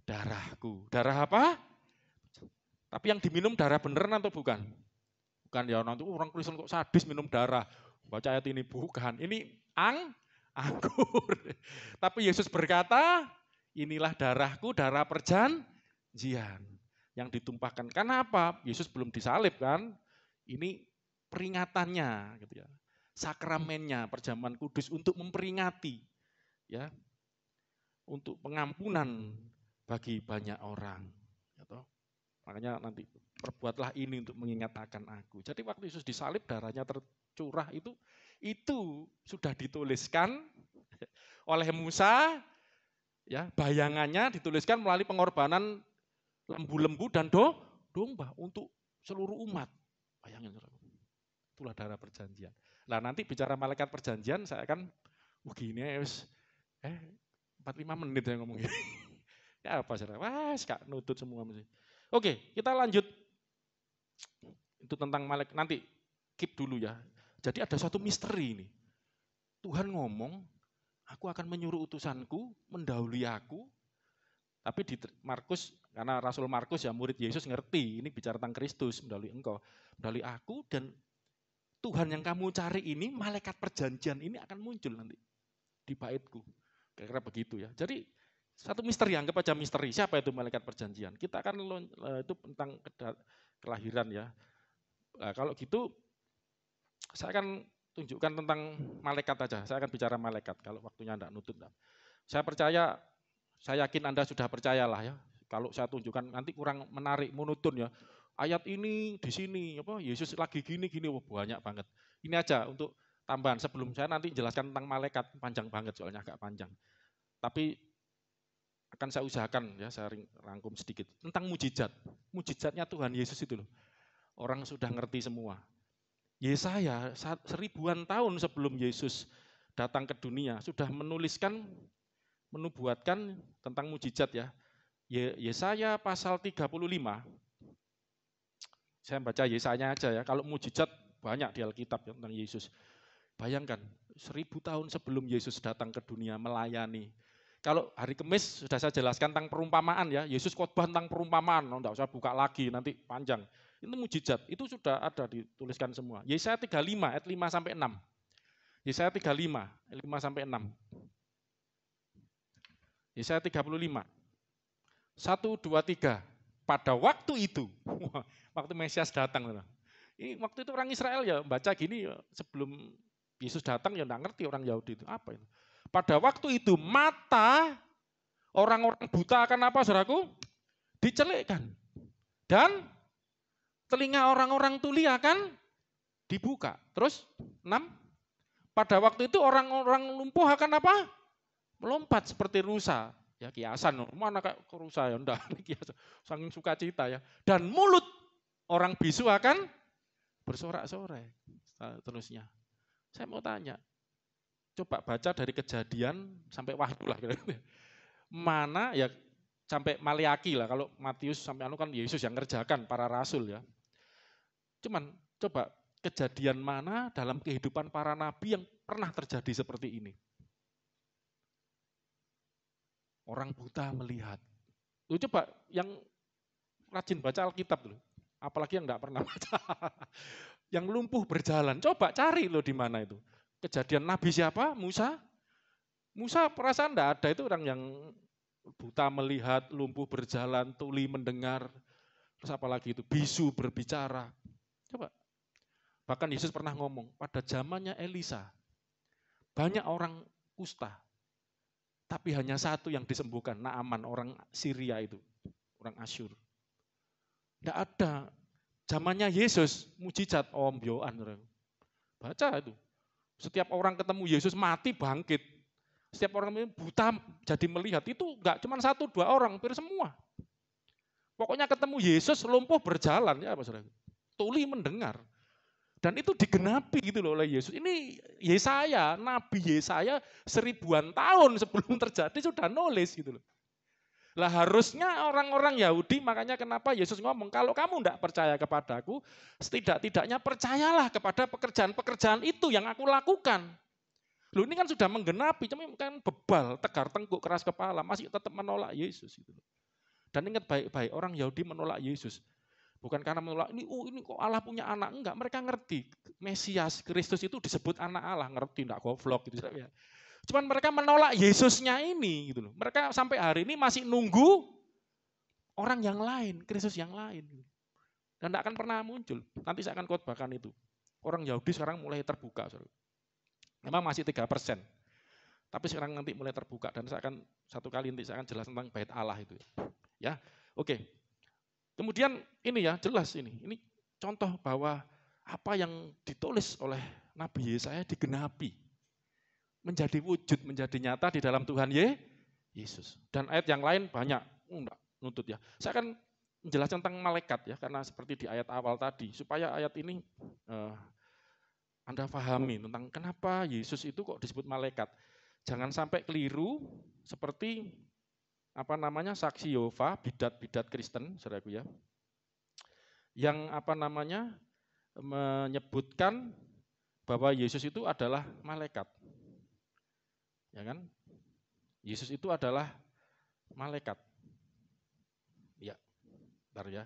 darahku. Darah apa? Tapi yang diminum darah beneran atau bukan? Bukan ya, nanti orang Kristen kok sadis minum darah. Baca ayat ini, bukan. Ini anggur. Tapi Yesus berkata, inilah darahku, darah perjanjian yang ditumpahkan. Kenapa? Yesus belum disalib kan? Ini peringatannya gitu ya. Sakramennya, perjamuan kudus untuk memperingati ya. Untuk pengampunan bagi banyak orang. Gitu. Makanya nanti perbuatlah ini untuk mengingat akan aku. Jadi waktu Yesus disalib darahnya tercurah itu sudah dituliskan oleh Musa ya, bayangannya dituliskan melalui pengorbanan lembu-lembu dan domba untuk seluruh umat. Bayangin, itulah darah perjanjian. Nah nanti bicara malaikat perjanjian, saya akan begini ya, 45 menit saya ngomong gini. Ya apa saudara? Wah, Kak nutut semua mesti. Oke, kita lanjut. Itu tentang malaikat, nanti keep dulu ya. Jadi ada suatu misteri ini. Tuhan ngomong, aku akan menyuruh utusanku mendahului aku. Tapi di Markus, karena Rasul Markus ya murid Yesus ngerti, ini bicara tentang Kristus, mendahului engkau, mendahului aku, dan Tuhan yang kamu cari ini, malaikat perjanjian ini akan muncul nanti di baitku. Kira-kira begitu ya. Jadi satu misteri, anggap aja misteri. Siapa itu malaikat perjanjian? Kita akan itu tentang kelahiran ya. Nah, kalau gitu saya akan tunjukkan tentang malaikat aja. Saya akan bicara malaikat kalau waktunya enggak nutut. Saya percaya, saya yakin Anda sudah percayalah ya. Kalau saya tunjukkan nanti kurang menarik, monoton ya. Ayat ini di sini Yesus lagi gini banyak banget. Ini aja untuk tambahan sebelum saya nanti jelaskan tentang malaikat, panjang banget soalnya agak panjang. Tapi akan saya usahakan ya, saya rangkum sedikit tentang mujizat. Mujizatnya Tuhan Yesus itu loh. Orang sudah ngerti semua. Yesaya 1000-an tahun sebelum Yesus datang ke dunia sudah menubuatkan tentang mujizat ya. Yesaya pasal 35. Saya baca Yesaya aja ya. Kalau mujizat banyak di Alkitab ya, tentang Yesus. Bayangkan 1000 tahun sebelum Yesus datang ke dunia melayani. Kalau hari Kamis sudah saya jelaskan tentang perumpamaan ya. Yesus khotbah tentang perumpamaan, enggak usah buka lagi nanti panjang. Itu mujizat, itu sudah ada dituliskan semua. Yesaya 35 ayat 5 sampai 6. Yesaya 35 ayat 5 sampai 6. Yesaya 35. 1 2 3. Pada waktu itu, waktu Mesias datang. Ini waktu itu orang Israel ya baca gini ya, sebelum Yesus datang ya enggak ngerti orang Yahudi itu apa itu. Pada waktu itu mata orang-orang buta akan apa saudaraku? Dicelikkan. Dan telinga orang-orang tuli akan dibuka. Terus 6. Pada waktu itu orang-orang lumpuh akan apa? Melompat seperti rusa. Ya kiasan, mana kayak rusa ya, enggak. Kiasan. Saking sukacita ya. Dan mulut orang bisu akan bersorak-sorai. Terusnya. Saya mau tanya. Coba baca dari Kejadian sampai Wahyu lah. Mana ya sampai Maleaki lah. Kalau Matius sampai kan Yesus yang ngerjakan para rasul ya. Cuman coba kejadian mana dalam kehidupan para nabi yang pernah terjadi seperti ini? Orang buta melihat. Lu coba yang rajin baca Alkitab dulu, apalagi yang enggak pernah baca. Yang lumpuh berjalan, coba cari lo di mana itu. Kejadian nabi siapa? Musa. Musa perasaan enggak ada, itu orang yang buta melihat, lumpuh berjalan, tuli mendengar, terus apalagi itu, bisu berbicara. Coba. Bahkan Yesus pernah ngomong, pada zamannya Elisa, banyak orang kusta, tapi hanya satu yang disembuhkan, Naaman, orang Syria itu, orang Asyur. Tidak ada. Zamannya Yesus, mujizat, ombyoan. Baca itu. Setiap orang ketemu Yesus mati bangkit. Setiap orang buta jadi melihat. Itu enggak cuma 1-2 orang, hampir semua. Pokoknya ketemu Yesus lumpuh berjalan. Ya, tuli mendengar. Dan itu digenapi gitu loh oleh Yesus. Ini Yesaya, Nabi Yesaya 1000-an tahun sebelum terjadi sudah nulis gitu loh. Lah harusnya orang-orang Yahudi, makanya kenapa Yesus ngomong, kalau kamu tidak percaya kepadaku, setidak-tidaknya percayalah kepada pekerjaan-pekerjaan itu yang aku lakukan. Loh ini kan sudah menggenapi, cuma kan bebal, tegar tengkuk, keras kepala, masih tetap menolak Yesus. Gitu loh. Dan ingat baik-baik, orang Yahudi menolak Yesus. Bukan karena menolak, ini kok Allah punya anak. Enggak, mereka ngerti. Mesias, Kristus itu disebut anak Allah. Ngerti, enggak goblok gitu. Cuman mereka menolak Yesusnya ini. Gitu loh. Mereka sampai hari ini masih nunggu orang yang lain, Kristus yang lain. Dan enggak akan pernah muncul. Nanti saya akan khotbahkan itu. Orang Yahudi sekarang mulai terbuka. Memang masih 3%. Tapi sekarang nanti mulai terbuka. Dan saya akan satu kali nanti saya akan jelas tentang bait Allah itu. Ya, oke. Kemudian ini ya jelas ini contoh bahwa apa yang ditulis oleh Nabi Yesaya digenapi, menjadi wujud, menjadi nyata di dalam Tuhan Yesus. Dan ayat yang lain banyak, enggak nuntut ya. Saya akan menjelaskan tentang malaikat ya, karena seperti di ayat awal tadi, supaya ayat ini Anda pahami tentang kenapa Yesus itu kok disebut malaikat. Jangan sampai keliru seperti saksi Yehova, bidat-bidat Kristen, saudaraku ya, yang menyebutkan bahwa Yesus itu adalah malaikat, ya kan? Yesus itu adalah malaikat. Ya, bentar ya.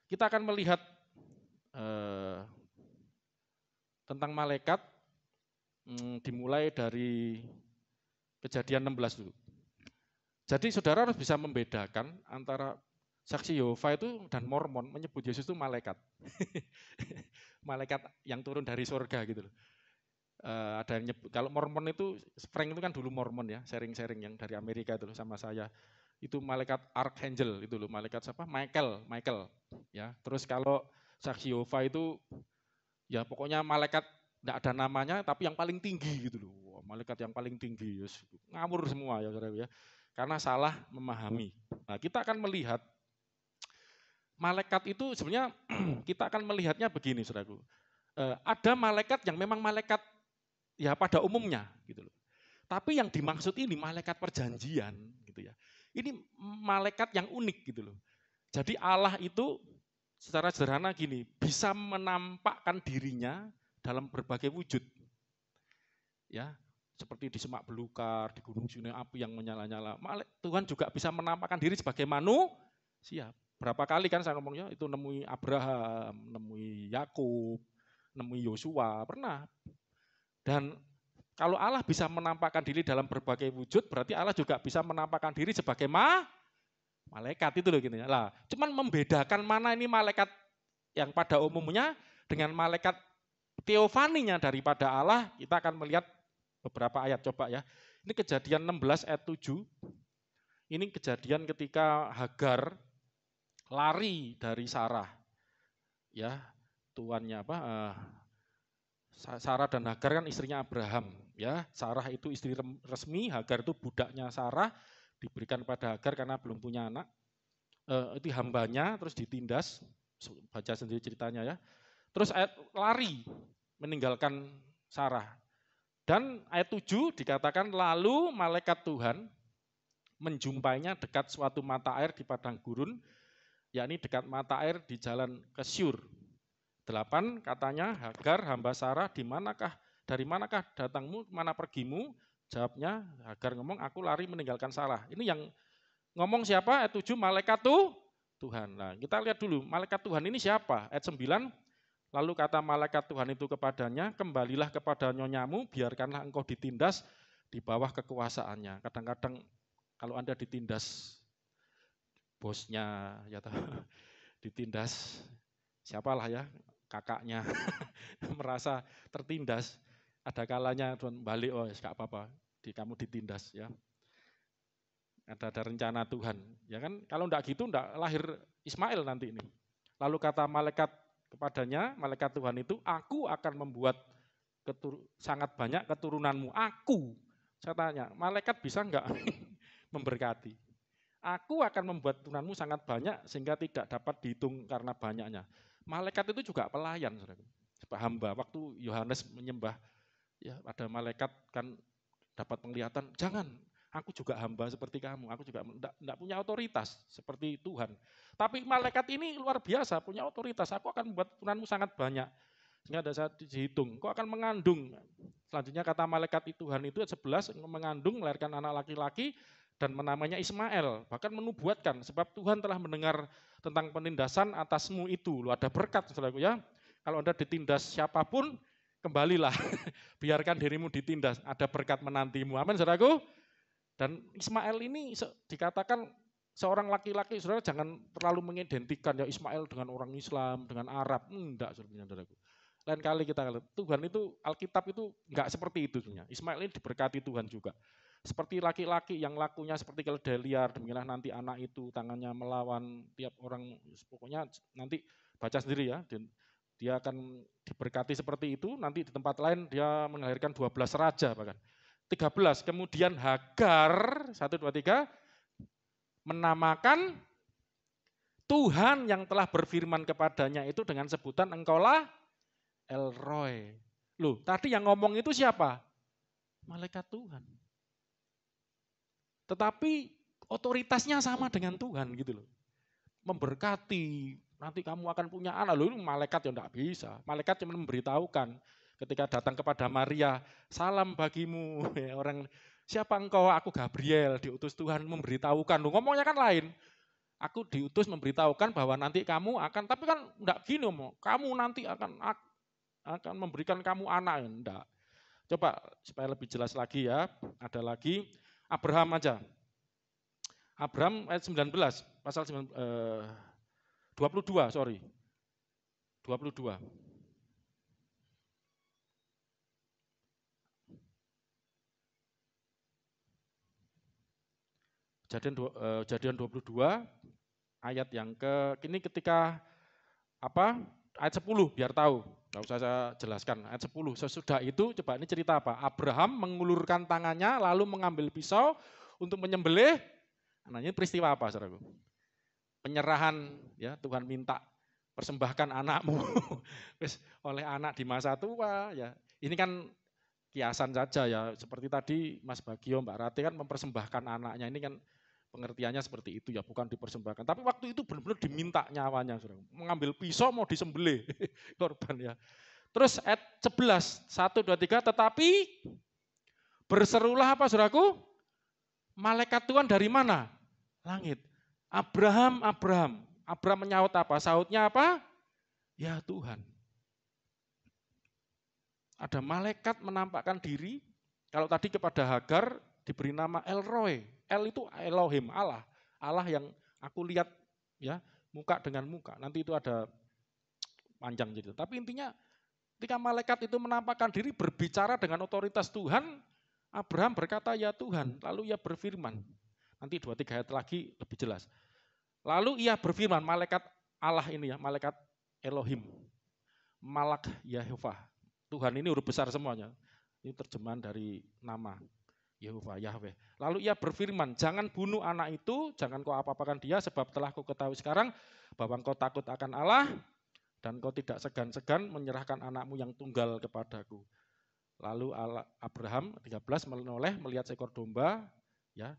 Kita akan melihat tentang malaikat dimulai dari Kejadian 16 dulu. Jadi saudara harus bisa membedakan antara saksi Yehova itu dan Mormon menyebut Yesus itu malaikat. Malaikat yang turun dari surga gitu loh. Ada yang nyebut, kalau Mormon itu, Frank itu kan dulu Mormon ya, sharing-sharing yang dari Amerika itu loh sama saya. Itu malaikat Archangel itu loh, malaikat siapa? Michael ya. Terus kalau saksi Yehova itu ya pokoknya malaikat enggak ada namanya tapi yang paling tinggi gitu loh. Wah, malaikat yang paling tinggi, yes. Ngawur semua ya saudara ya. Karena salah memahami. Nah, kita akan melihat malaikat itu sebenarnya kita akan melihatnya begini, saudaraku. Ada malaikat yang memang malaikat ya pada umumnya gitu loh. Tapi yang dimaksud ini malaikat perjanjian gitu ya. Ini malaikat yang unik gitu loh. Jadi Allah itu secara sederhana gini, bisa menampakkan dirinya dalam berbagai wujud. Ya. Seperti di semak belukar, di gunung sungai api yang menyala-nyala. Tuhan juga bisa menampakkan diri sebagai manusia. Berapa kali kan saya ngomongnya, itu nemui Abraham, nemui Yakub, nemui Yosua, pernah. Dan kalau Allah bisa menampakkan diri dalam berbagai wujud, berarti Allah juga bisa menampakkan diri sebagai malaikat itu loh gitu ya. Lah, cuman membedakan mana ini malaikat yang pada umumnya dengan malaikat teofaninya daripada Allah, kita akan melihat beberapa ayat, coba ya. Ini Kejadian 16 ayat 7. Ini kejadian ketika Hagar lari dari Sarah. Ya, tuannya Sarah dan Hagar kan istrinya Abraham, ya. Sarah itu istri resmi, Hagar itu budaknya Sarah, diberikan pada Hagar karena belum punya anak. Itu hambanya, terus ditindas. Baca sendiri ceritanya ya. Terus ayat lari meninggalkan Sarah. Dan ayat 7 dikatakan, lalu malaikat Tuhan menjumpainya dekat suatu mata air di padang gurun, yakni dekat mata air di jalan ke Syur. 8 katanya, Hagar hamba Sarah, dari manakah datangmu, mana pergimu? Jawabnya Hagar ngomong, aku lari meninggalkan Sarah. Ini yang ngomong siapa? Ayat 7, malaikat Tuhan. Nah, kita lihat dulu, malaikat Tuhan ini siapa? Ayat 9, lalu kata malaikat Tuhan itu kepadanya, kembalilah kepada nyonyamu, biarkanlah engkau ditindas di bawah kekuasaannya. Kadang-kadang kalau Anda ditindas bosnya, ya ditindas siapalah ya, kakaknya, merasa tertindas, ada kalanya Tuhan balik, oh gak apa-apa, kamu ditindas ya. Ada rencana Tuhan, ya kan? Kalau enggak gitu enggak lahir Ismail nanti ini. Lalu kata malaikat kepadanya, malaikat Tuhan itu, aku akan membuat sangat banyak keturunanmu. Aku, saya tanya, malaikat bisa enggak memberkati? Aku akan membuat keturunanmu sangat banyak sehingga tidak dapat dihitung karena banyaknya. Malaikat itu juga pelayan, saudara. Hamba, waktu Yohanes menyembah, ya ada malaikat kan dapat penglihatan, jangan. Aku juga hamba seperti kamu, aku juga tidak punya otoritas seperti Tuhan. Tapi malaikat ini luar biasa, punya otoritas. Aku akan membuat keturunanmu sangat banyak. Sehingga ada saat dihitung, kau akan mengandung. Selanjutnya kata malaikat Tuhan itu 11, mengandung, melahirkan anak laki-laki, dan menamanya Ismail. Bahkan menubuatkan, sebab Tuhan telah mendengar tentang penindasan atasmu itu. Lu ada berkat, saudaraku ya. Kalau Anda ditindas siapapun, kembalilah. Biarkan dirimu ditindas, ada berkat menantimu. Amin, saudaraku. Dan Ismail ini dikatakan seorang laki-laki, saudara jangan terlalu mengidentikan ya Ismail dengan orang Islam, dengan Arab. Enggak, saudaraku. Lain kali kita lihat, Tuhan itu, Alkitab itu enggak seperti itu sebenarnya. Ismail ini diberkati Tuhan juga. Seperti laki-laki yang lakunya seperti keledai liar, demikianlah nanti anak itu tangannya melawan tiap orang, pokoknya nanti baca sendiri ya, dan dia akan diberkati seperti itu, nanti di tempat lain dia melahirkan 12 raja bahkan. 13, kemudian Hagar, 1, 2, 3, menamakan Tuhan yang telah berfirman kepadanya itu dengan sebutan engkaulah El Roi. Loh, tadi yang ngomong itu siapa? Malaikat Tuhan. Tetapi otoritasnya sama dengan Tuhan gitu loh. Memberkati, nanti kamu akan punya anak. Loh, malaikat ya enggak bisa. Malaikat cuma memberitahukan. Ketika datang kepada Maria, salam bagimu, orang siapa engkau? Aku Gabriel, diutus Tuhan memberitahukan. Loh, ngomongnya kan lain. Aku diutus memberitahukan bahwa nanti kamu akan, tapi kan enggak gini, kamu nanti akan memberikan kamu anak, enggak. Coba supaya lebih jelas lagi ya, ada lagi Abraham aja. Abraham ayat 19, pasal 22, sorry. 22. Kejadian 22 ayat yang ini ketika ayat 10 biar tahu, enggak usah saya jelaskan. Ayat 10, sesudah itu coba ini cerita apa? Abraham mengulurkan tangannya lalu mengambil pisau untuk menyembelih. Nah, ini peristiwa apa, saudaraku? Penyerahan ya, Tuhan minta persembahkan anakmu oleh anak di masa tua ya. Ini kan kiasan saja ya, seperti tadi Mas Bagio, Mbak Rati kan mempersembahkan anaknya, ini kan pengertiannya seperti itu ya, bukan dipersembahkan. Tapi waktu itu benar-benar diminta nyawanya, saudara. Mengambil pisau mau disembelih korban ya. Terus ayat 11, 1, 2, 3, tetapi berserulah apa, saudaraku? Malaikat Tuhan dari mana? Langit. Abraham, Abraham. Abraham menyaut apa? Sautnya apa? Ya Tuhan. Ada malaikat menampakkan diri, kalau tadi kepada Hagar diberi nama El Roi. El itu Elohim, Allah. Allah yang aku lihat ya, muka dengan muka. Nanti itu ada panjang gitu. Tapi intinya ketika malaikat itu menampakkan diri berbicara dengan otoritas Tuhan, Abraham berkata ya Tuhan, lalu ia berfirman. Nanti 2-3 ayat lagi lebih jelas. Lalu ia berfirman, malaikat Allah ini ya, malaikat Elohim. Malak Yehovah. Tuhan ini huruf besar semuanya. Ini terjemahan dari nama Yehovah, Yahweh. Lalu ia berfirman, jangan bunuh anak itu, jangan kau apa-apakan dia, sebab telah kau ketahui sekarang bahwa kau takut akan Allah, dan kau tidak segan-segan menyerahkan anakmu yang tunggal kepadaku. Lalu Abraham 13 menoleh melihat seekor domba, ya,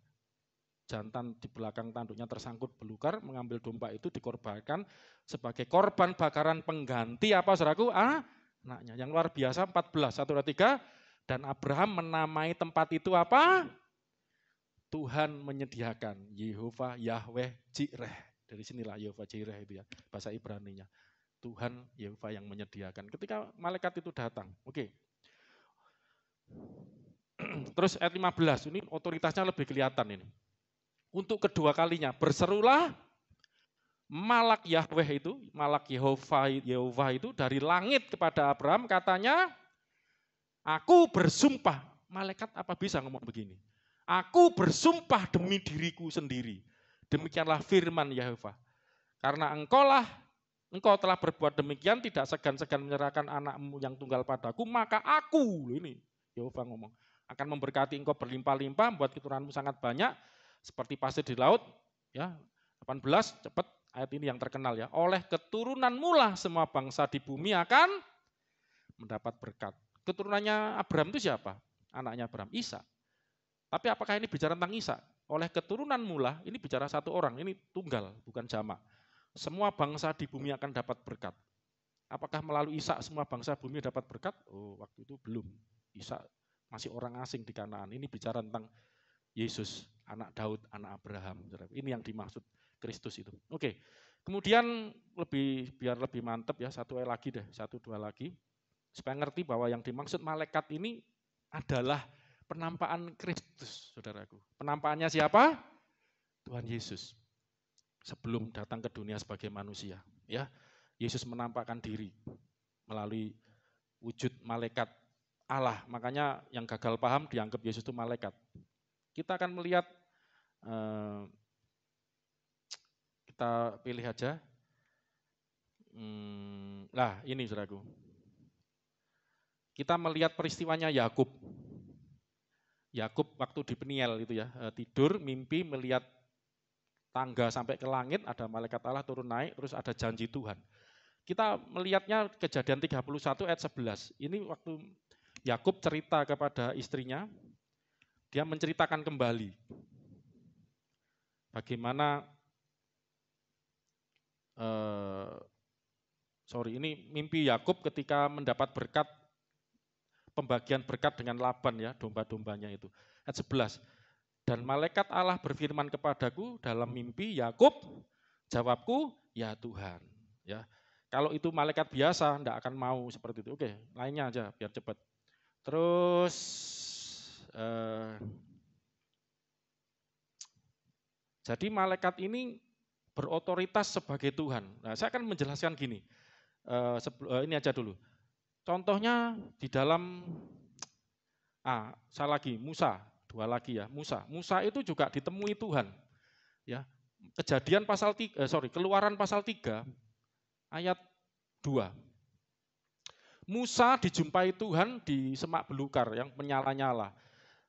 jantan di belakang tanduknya tersangkut belukar, mengambil domba itu dikorbankan sebagai korban bakaran pengganti apa saudaraku? Anaknya. Yang luar biasa 14, 1, 2, 3. Dan Abraham menamai tempat itu apa? Tuhan menyediakan, Yehova Yahweh Jireh. Dari sinilah Yehova Jireh itu ya, bahasa Ibraninya. Tuhan Yehova yang menyediakan. Ketika malaikat itu datang, oke. Terus ayat 15, ini otoritasnya lebih kelihatan ini. Untuk kedua kalinya, berserulah malak Yahweh itu, malak Yehova itu dari langit kepada Abraham, katanya, aku bersumpah. Malaikat apa bisa ngomong begini? Aku bersumpah demi diriku sendiri. Demikianlah firman Yehova. Karena engkau telah berbuat demikian, tidak segan-segan menyerahkan anakmu yang tunggal padaku, maka aku, ini Yehova ngomong, akan memberkati engkau berlimpah-limpah, membuat keturunanmu sangat banyak, seperti pasir di laut. Ya, 18, cepat ayat ini yang terkenal ya. Oleh keturunanmu lah semua bangsa di bumi akan mendapat berkat. Keturunannya Abraham itu siapa? Anaknya Abraham, Ishak. Tapi apakah ini bicara tentang Ishak? Oleh keturunan mula, ini bicara satu orang, ini tunggal, bukan jamak. Semua bangsa di bumi akan dapat berkat. Apakah melalui Ishak semua bangsa bumi dapat berkat? Oh, waktu itu belum. Ishak masih orang asing di Kanaan. Ini bicara tentang Yesus, anak Daud, anak Abraham. Ini yang dimaksud Kristus itu. Oke, kemudian biar lebih mantap ya, satu dua lagi. Supaya ngerti bahwa yang dimaksud malaikat ini adalah penampakan Kristus, saudaraku. Penampakannya siapa? Tuhan Yesus. Sebelum datang ke dunia sebagai manusia, ya. Yesus menampakkan diri melalui wujud malaikat Allah. Makanya yang gagal paham dianggap Yesus itu malaikat. Kita akan melihat, kita pilih aja. Nah, ini saudaraku. Kita melihat peristiwanya Yakub. Yakub waktu di Peniel itu ya, tidur, mimpi, melihat tangga sampai ke langit, ada malaikat Allah turun naik, terus ada janji Tuhan. Kita melihatnya Kejadian 31 ayat 11. Ini waktu Yakub cerita kepada istrinya, dia menceritakan kembali bagaimana, ini mimpi Yakub ketika mendapat berkat, pembagian berkat dengan Laban ya, domba-dombanya itu. Ayat 11. Dan malaikat Allah berfirman kepadaku dalam mimpi, Yakub, jawabku, ya Tuhan. Ya, kalau itu malaikat biasa, enggak akan mau seperti itu. Oke, lainnya aja biar cepat. Terus, jadi malaikat ini berotoritas sebagai Tuhan. Nah, saya akan menjelaskan gini. Ini aja dulu. Contohnya di dalam, Musa, 2 lagi ya, Musa itu juga ditemui Tuhan. Ya, Keluaran pasal 3 ayat 2. Musa dijumpai Tuhan di semak belukar yang menyala-nyala.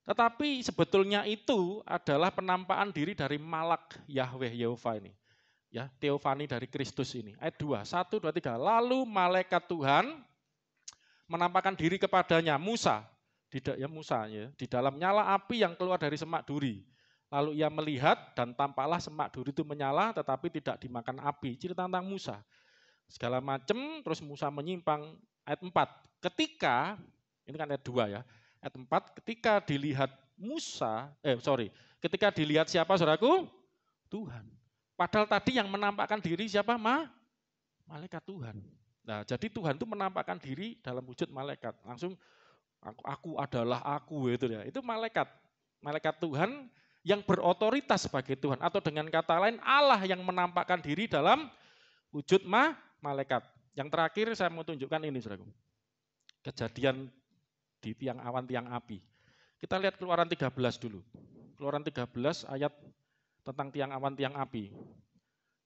Tetapi sebetulnya itu adalah penampakan diri dari malak Yahweh Yehova ini. Ya, teofani dari Kristus ini. Ayat 2, 1, 2, 3. Lalu malaikat Tuhan menampakkan diri kepadanya, Musa, di dalam nyala api yang keluar dari semak duri. Lalu ia melihat dan tampaklah semak duri itu menyala tetapi tidak dimakan api. Cerita tentang Musa. Segala macam, terus Musa menyimpang. Ayat 4, ini kan ayat 2 ya. Ayat 4, ketika dilihat siapa saudaraku? Tuhan. Padahal tadi yang menampakkan diri siapa? Malaikat Tuhan. Nah, jadi Tuhan itu menampakkan diri dalam wujud malaikat. Langsung aku adalah aku itu ya. Itu malaikat. Malaikat Tuhan yang berotoritas sebagai Tuhan, atau dengan kata lain Allah yang menampakkan diri dalam wujud malaikat. Yang terakhir saya mau tunjukkan ini, saudaraku. Kejadian di tiang awan, tiang api. Kita lihat Keluaran 13 dulu. Keluaran 13 ayat tentang tiang awan, tiang api.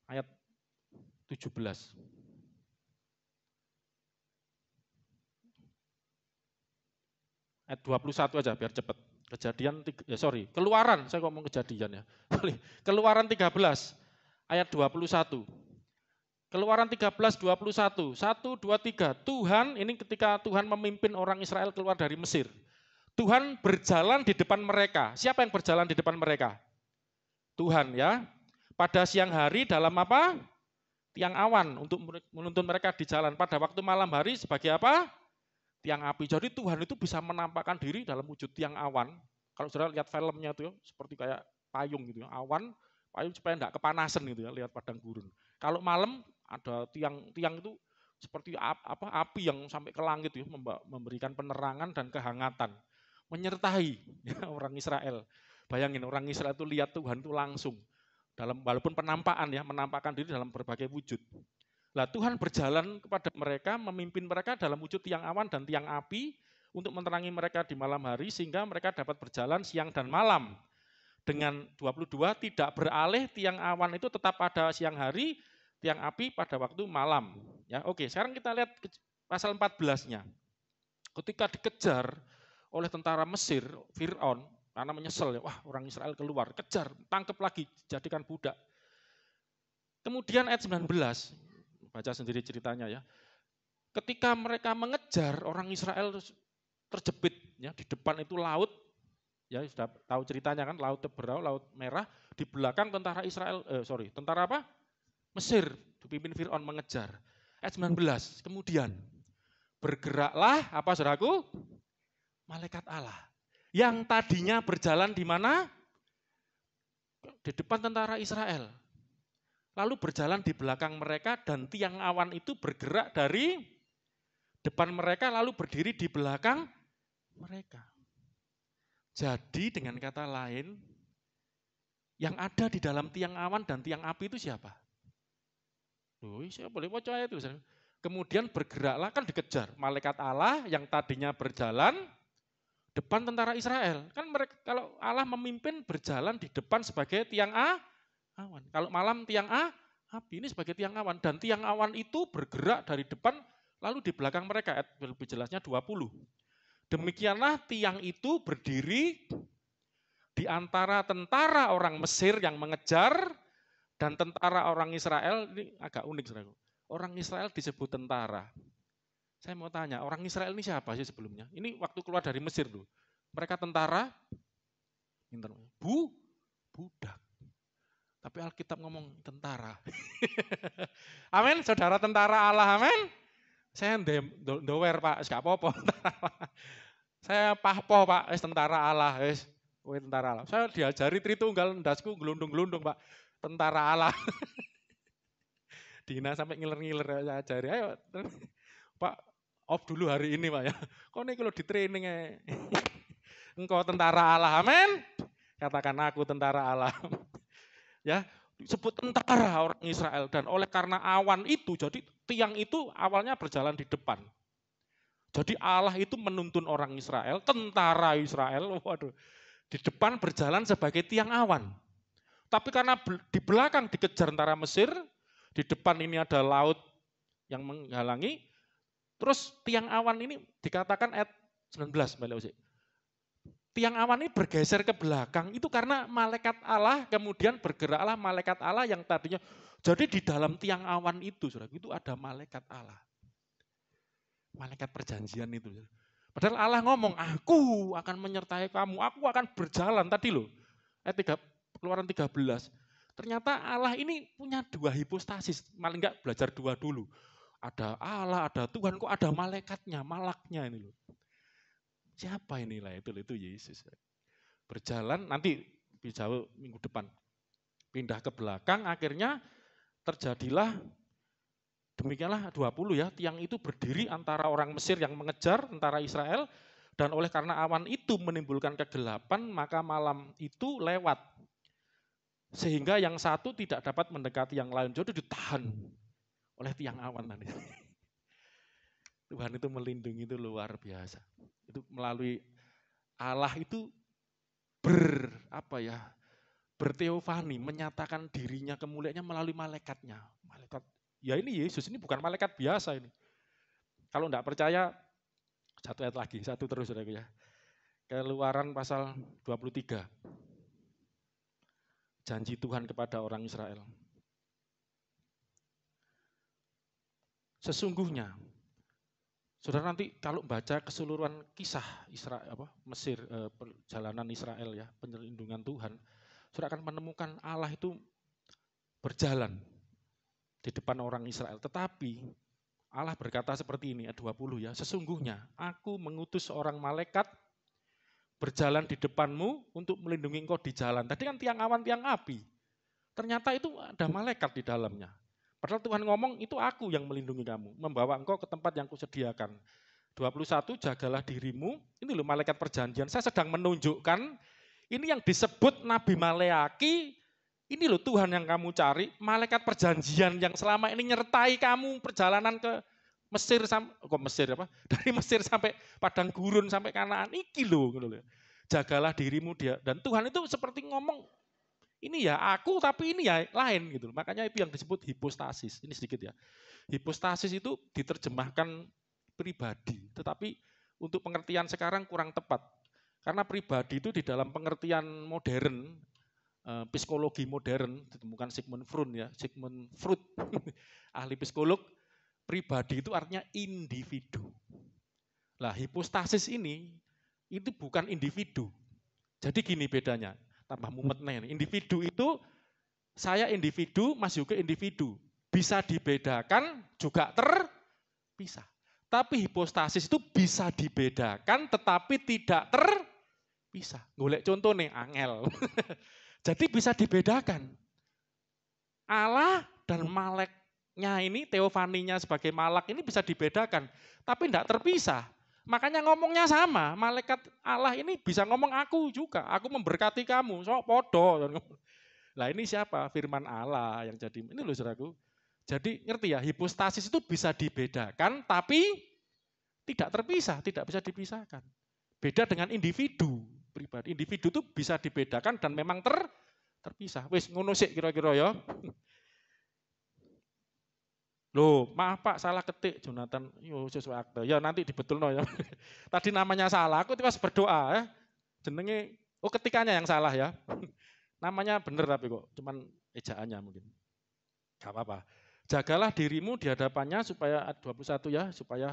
Ayat 17. Ayat 21 aja biar cepat. Keluaran, saya ngomong kejadian ya. Keluaran 13 ayat 21. Keluaran 13, 21, 1, 2, 3. Tuhan, ini ketika Tuhan memimpin orang Israel keluar dari Mesir. Tuhan berjalan di depan mereka. Siapa yang berjalan di depan mereka? Tuhan ya. Pada siang hari dalam apa? Tiang awan untuk menuntun mereka di jalan. Pada waktu malam hari sebagai apa? Tiang api. Jadi Tuhan itu bisa menampakkan diri dalam wujud tiang awan. Kalau saudara lihat filmnya itu ya, seperti kayak payung gitu ya, awan, payung supaya enggak kepanasan gitu ya, lihat padang gurun. Kalau malam ada tiang itu seperti api yang sampai ke langit ya, memberikan penerangan dan kehangatan, menyertai ya, orang Israel. Bayangin orang Israel itu lihat Tuhan itu langsung dalam walaupun penampakan ya, menampakkan diri dalam berbagai wujud. Lah Tuhan berjalan kepada mereka, memimpin mereka dalam wujud tiang awan dan tiang api untuk menerangi mereka di malam hari sehingga mereka dapat berjalan siang dan malam. Dengan 22 tidak beralih tiang awan itu tetap pada siang hari, tiang api pada waktu malam. Ya, oke, sekarang kita lihat pasal 14-nya. Ketika dikejar oleh tentara Mesir, Fir'aun, karena menyesal ya, wah orang Israel keluar, kejar, tangkap lagi, jadikan budak. Kemudian ayat 19, baca sendiri ceritanya ya. Ketika mereka mengejar orang Israel terjepit ya, di depan itu laut, ya sudah tahu ceritanya kan, laut Teberau, laut merah, di belakang tentara tentara apa? Mesir, dipimpin Fir'aun mengejar. Ayat 19, kemudian bergeraklah apa saudaraku? Malaikat Allah. Yang tadinya berjalan di mana? Di depan tentara Israel. Lalu berjalan di belakang mereka dan tiang awan itu bergerak dari depan mereka lalu berdiri di belakang mereka. Jadi dengan kata lain, yang ada di dalam tiang awan dan tiang api itu siapa? Loh, saya boleh percaya itu. Kemudian bergeraklah, kan dikejar. Malaikat Allah yang tadinya berjalan depan tentara Israel. Kan mereka, kalau Allah memimpin berjalan di depan sebagai tiang awan. Kalau malam tiang api, ini sebagai tiang awan. Dan tiang awan itu bergerak dari depan lalu di belakang mereka. Lebih jelasnya 20. Demikianlah tiang itu berdiri di antara tentara orang Mesir yang mengejar dan tentara orang Israel. Ini agak unik, saudara. Orang Israel disebut tentara. Saya mau tanya, orang Israel ini siapa sih sebelumnya? Ini waktu keluar dari Mesir loh. Mereka tentara, budak. Tapi Alkitab ngomong tentara. Amin, saudara tentara Allah, amin. Saya ndower Pak, gak apa-apa. Saya pahpo Pak, tentara Allah, kowe tentara Allah. Saya diajari Tritunggal, ndasku gelundung-gelundung Pak, tentara Allah. Dina sampai ngiler-ngiler saya ajari, ayo Pak, off dulu hari ini Pak ya. Kok nih kalau di training engkau tentara Allah, amin. Katakan aku tentara Allah. Ya, disebut tentara orang Israel dan oleh karena awan itu, jadi tiang itu awalnya berjalan di depan. Jadi Allah itu menuntun orang Israel, tentara Israel, waduh, di depan berjalan sebagai tiang awan. Tapi karena di belakang dikejar tentara Mesir, di depan ini ada laut yang menghalangi, terus tiang awan ini dikatakan ayat 19, tiang awan ini bergeser ke belakang, itu karena malaikat Allah, kemudian bergeraklah malaikat Allah yang tadinya, jadi di dalam tiang awan itu, saudara, itu ada malaikat Allah. Malaikat perjanjian itu. Padahal Allah ngomong, aku akan menyertai kamu, aku akan berjalan, tadi loh, ayat Keluaran 13. Ternyata Allah ini punya dua hipostasis, malah enggak belajar dua dulu. Ada Allah, ada Tuhan, kok ada malaikatnya, malaknya ini loh. Siapa inilah itu Yesus. Berjalan nanti bisa minggu depan. Pindah ke belakang, akhirnya terjadilah demikianlah 20 ya, tiang itu berdiri antara orang Mesir yang mengejar tentara Israel, dan oleh karena awan itu menimbulkan kegelapan, maka malam itu lewat. Sehingga yang satu tidak dapat mendekati yang lain, jadi ditahan oleh tiang awan tadi. Tuhan itu melindungi, itu luar biasa. Itu melalui Allah itu berteofani, menyatakan dirinya kemuliaannya melalui malaikatnya. Malaikat, ya ini Yesus, ini bukan malaikat biasa ini. Kalau enggak percaya, satu ayat lagi, satu terus saudara ya. Keluaran pasal 23. Janji Tuhan kepada orang Israel. Sesungguhnya, saudara nanti kalau baca keseluruhan kisah Mesir, perjalanan Israel ya, perlindungan Tuhan, saudara akan menemukan Allah itu berjalan di depan orang Israel. Tetapi Allah berkata seperti ini, ayat 20 ya, sesungguhnya aku mengutus seorang malaikat berjalan di depanmu untuk melindungi engkau di jalan. Tadi kan tiang awan, tiang api. Ternyata itu ada malaikat di dalamnya. Padahal Tuhan ngomong, itu aku yang melindungi kamu, membawa engkau ke tempat yang kusediakan. 21, jagalah dirimu, ini loh malaikat perjanjian. Saya sedang menunjukkan, ini yang disebut Nabi Maleaki, ini loh Tuhan yang kamu cari, malaikat perjanjian yang selama ini nyertai kamu perjalanan ke Mesir dari Mesir sampai padang gurun sampai Kanaan, iki loh. Jagalah dirimu dia. Dan Tuhan itu seperti ngomong, ini ya aku tapi ini ya lain gitu. Makanya itu yang disebut hipostasis. Ini sedikit ya. Hipostasis itu diterjemahkan pribadi, tetapi untuk pengertian sekarang kurang tepat. Karena pribadi itu di dalam pengertian modern, psikologi modern, ditemukan Sigmund Freud, ahli psikolog, pribadi itu artinya individu. Nah, hipostasis ini itu bukan individu. Jadi gini bedanya, tambah mumetnya ini. Individu itu, saya individu, Mas Yoga individu. Bisa dibedakan, juga terpisah. Tapi hipostasis itu bisa dibedakan, tetapi tidak terpisah. Golek contoh nih, angel. Jadi bisa dibedakan. Allah dan maleknya ini, teofaninya sebagai malak ini bisa dibedakan. Tapi tidak terpisah. Makanya ngomongnya sama. Malaikat Allah ini bisa ngomong aku juga. Aku memberkati kamu. So, podo. Nah ini siapa? Firman Allah yang jadi. Ini loh saudaraku. Jadi ngerti ya, hipostasis itu bisa dibedakan, tapi tidak terpisah, tidak bisa dipisahkan. Beda dengan individu pribadi. Individu itu bisa dibedakan dan memang terpisah. Wis ngono sik kira-kira ya. Loh, maaf Pak, salah ketik Jonathan. Yo sesuai akte. Ya nanti dibetulno ya. Tadi namanya salah, aku tiba berdoa ya. Jenenge ketikannya yang salah ya. Namanya bener tapi kok, cuman ejaannya mungkin. Gak apa-apa. Jagalah dirimu di hadapannya supaya 21 ya, supaya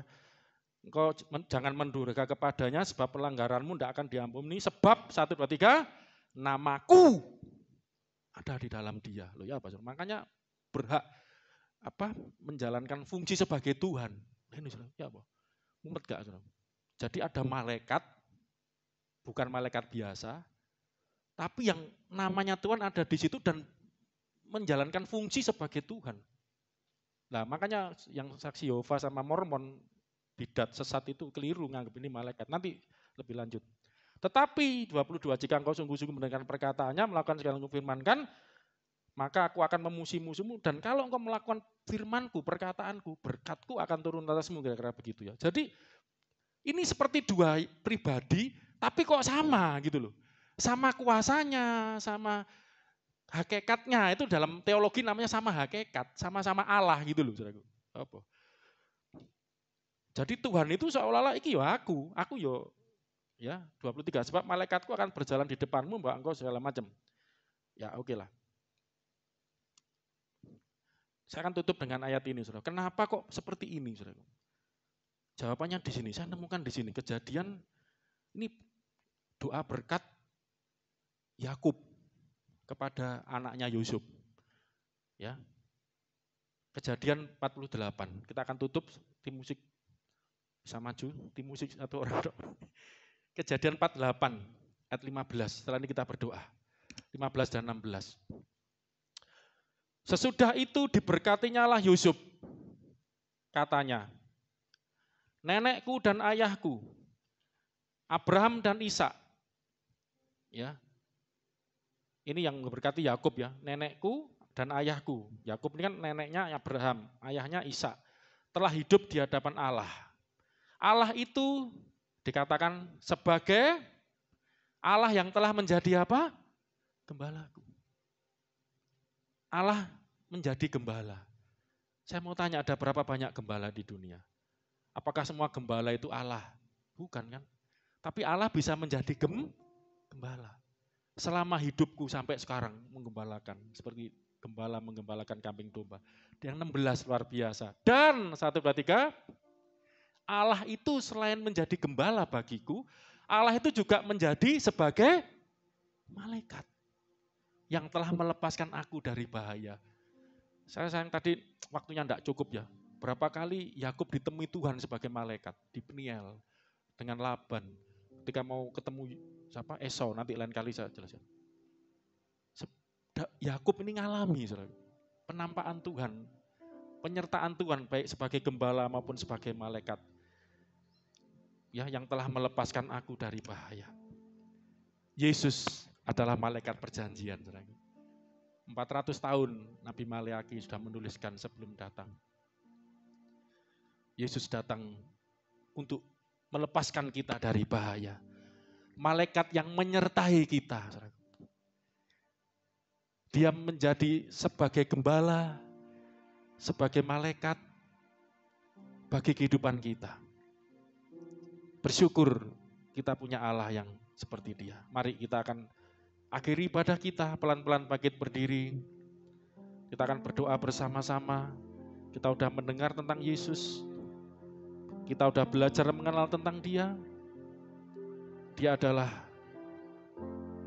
engkau jangan mendurhaka kepadanya sebab pelanggaranmu tidak akan diampuni. Sebab 1, 2, 3, namaku ada di dalam dia. Loh ya apa? Makanya berhak menjalankan fungsi sebagai Tuhan. Ini ya apa? Mumet gak? Jadi ada malaikat, bukan malaikat biasa, tapi yang namanya Tuhan ada di situ dan menjalankan fungsi sebagai Tuhan. Nah makanya yang saksi Yehova sama Mormon bidat sesat itu keliru nganggap ini malaikat. Nanti lebih lanjut. Tetapi 22, jika engkau sungguh-sungguh mendengarkan perkataannya, melakukan segala yang kufirmankan, maka aku akan memuji musuhmu. Dan kalau engkau melakukan firmanku, perkataanku, berkatku akan turun atasmu, kira-kira begitu ya. Jadi ini seperti dua pribadi, tapi kok sama gitu loh. Sama kuasanya, sama hakikatnya, itu dalam teologi namanya sama hakikat, sama-sama Allah gitu loh. Apa? Jadi Tuhan itu seolah-olah iki yo aku yo ya 23, sebab malaikatku akan berjalan di depanmu mbak engkau segala macam. Ya oke lah. Saya akan tutup dengan ayat ini, saudara. Kenapa kok seperti ini, saudara? Jawabannya di sini. Saya nemukan di sini kejadian ini doa berkat Yakub kepada anaknya Yusuf. Ya. Kejadian 48. Kita akan tutup tim musik bisa maju, tim musik satu orang. Kejadian 48 ayat 15. Setelah ini kita berdoa. 15 dan 16. Sesudah itu diberkatinya lah Yusuf. Katanya, nenekku dan ayahku, Abraham dan Ishak. Ya. Ini yang memberkati Yakub ya, nenekku dan ayahku. Yakub ini kan neneknya Abraham, ayahnya Ishak. Telah hidup di hadapan Allah. Allah itu dikatakan sebagai Allah yang telah menjadi apa? Gembalaku. Allah menjadi gembala. Saya mau tanya, ada berapa banyak gembala di dunia? Apakah semua gembala itu Allah? Bukan kan? Tapi Allah bisa menjadi gembala. Selama hidupku sampai sekarang menggembalakan. Seperti gembala menggembalakan kambing domba. Yang 16 luar biasa. Dan 1, 2, 3, Allah itu selain menjadi gembala bagiku, Allah itu juga menjadi sebagai malaikat. yang telah melepaskan aku dari bahaya. Saya sayang tadi waktunya tidak cukup ya. Berapa kali Yakub ditemui Tuhan sebagai malaikat di Peniel dengan Laban. Ketika mau ketemu Esau, nanti lain kali saya jelaskan. Yakub ini ngalami penampakan Tuhan, penyertaan Tuhan baik sebagai gembala maupun sebagai malaikat. Ya, yang telah melepaskan aku dari bahaya. Yesus adalah malaikat perjanjian. 400 tahun Nabi Maleaki sudah menuliskan sebelum datang. Yesus datang untuk melepaskan kita dari bahaya. Malaikat yang menyertai kita. Dia menjadi sebagai gembala, sebagai malaikat bagi kehidupan kita. Bersyukur kita punya Allah yang seperti Dia. Mari kita akan akhiri ibadah kita, pelan-pelan bangkit berdiri. Kita akan berdoa bersama-sama. Kita sudah mendengar tentang Yesus. Kita sudah belajar mengenal tentang Dia. Dia adalah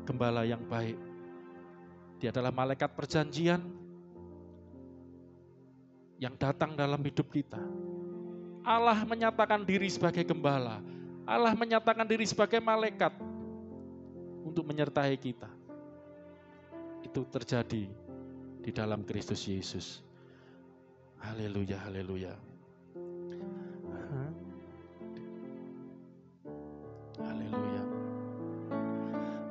gembala yang baik. Dia adalah malaikat perjanjian yang datang dalam hidup kita. Allah menyatakan diri sebagai gembala. Allah menyatakan diri sebagai malaikat untuk menyertai kita. Itu terjadi di dalam Kristus Yesus. Haleluya, haleluya. Haleluya.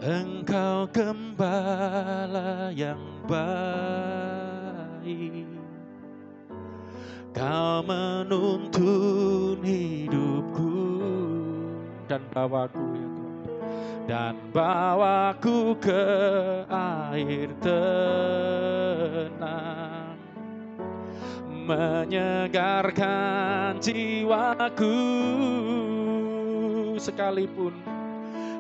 Engkau gembala yang baik. Kau menuntun hidupku dan bawaku ya Tuhan. Dan bawaku ke air tenang, menyegarkan jiwaku.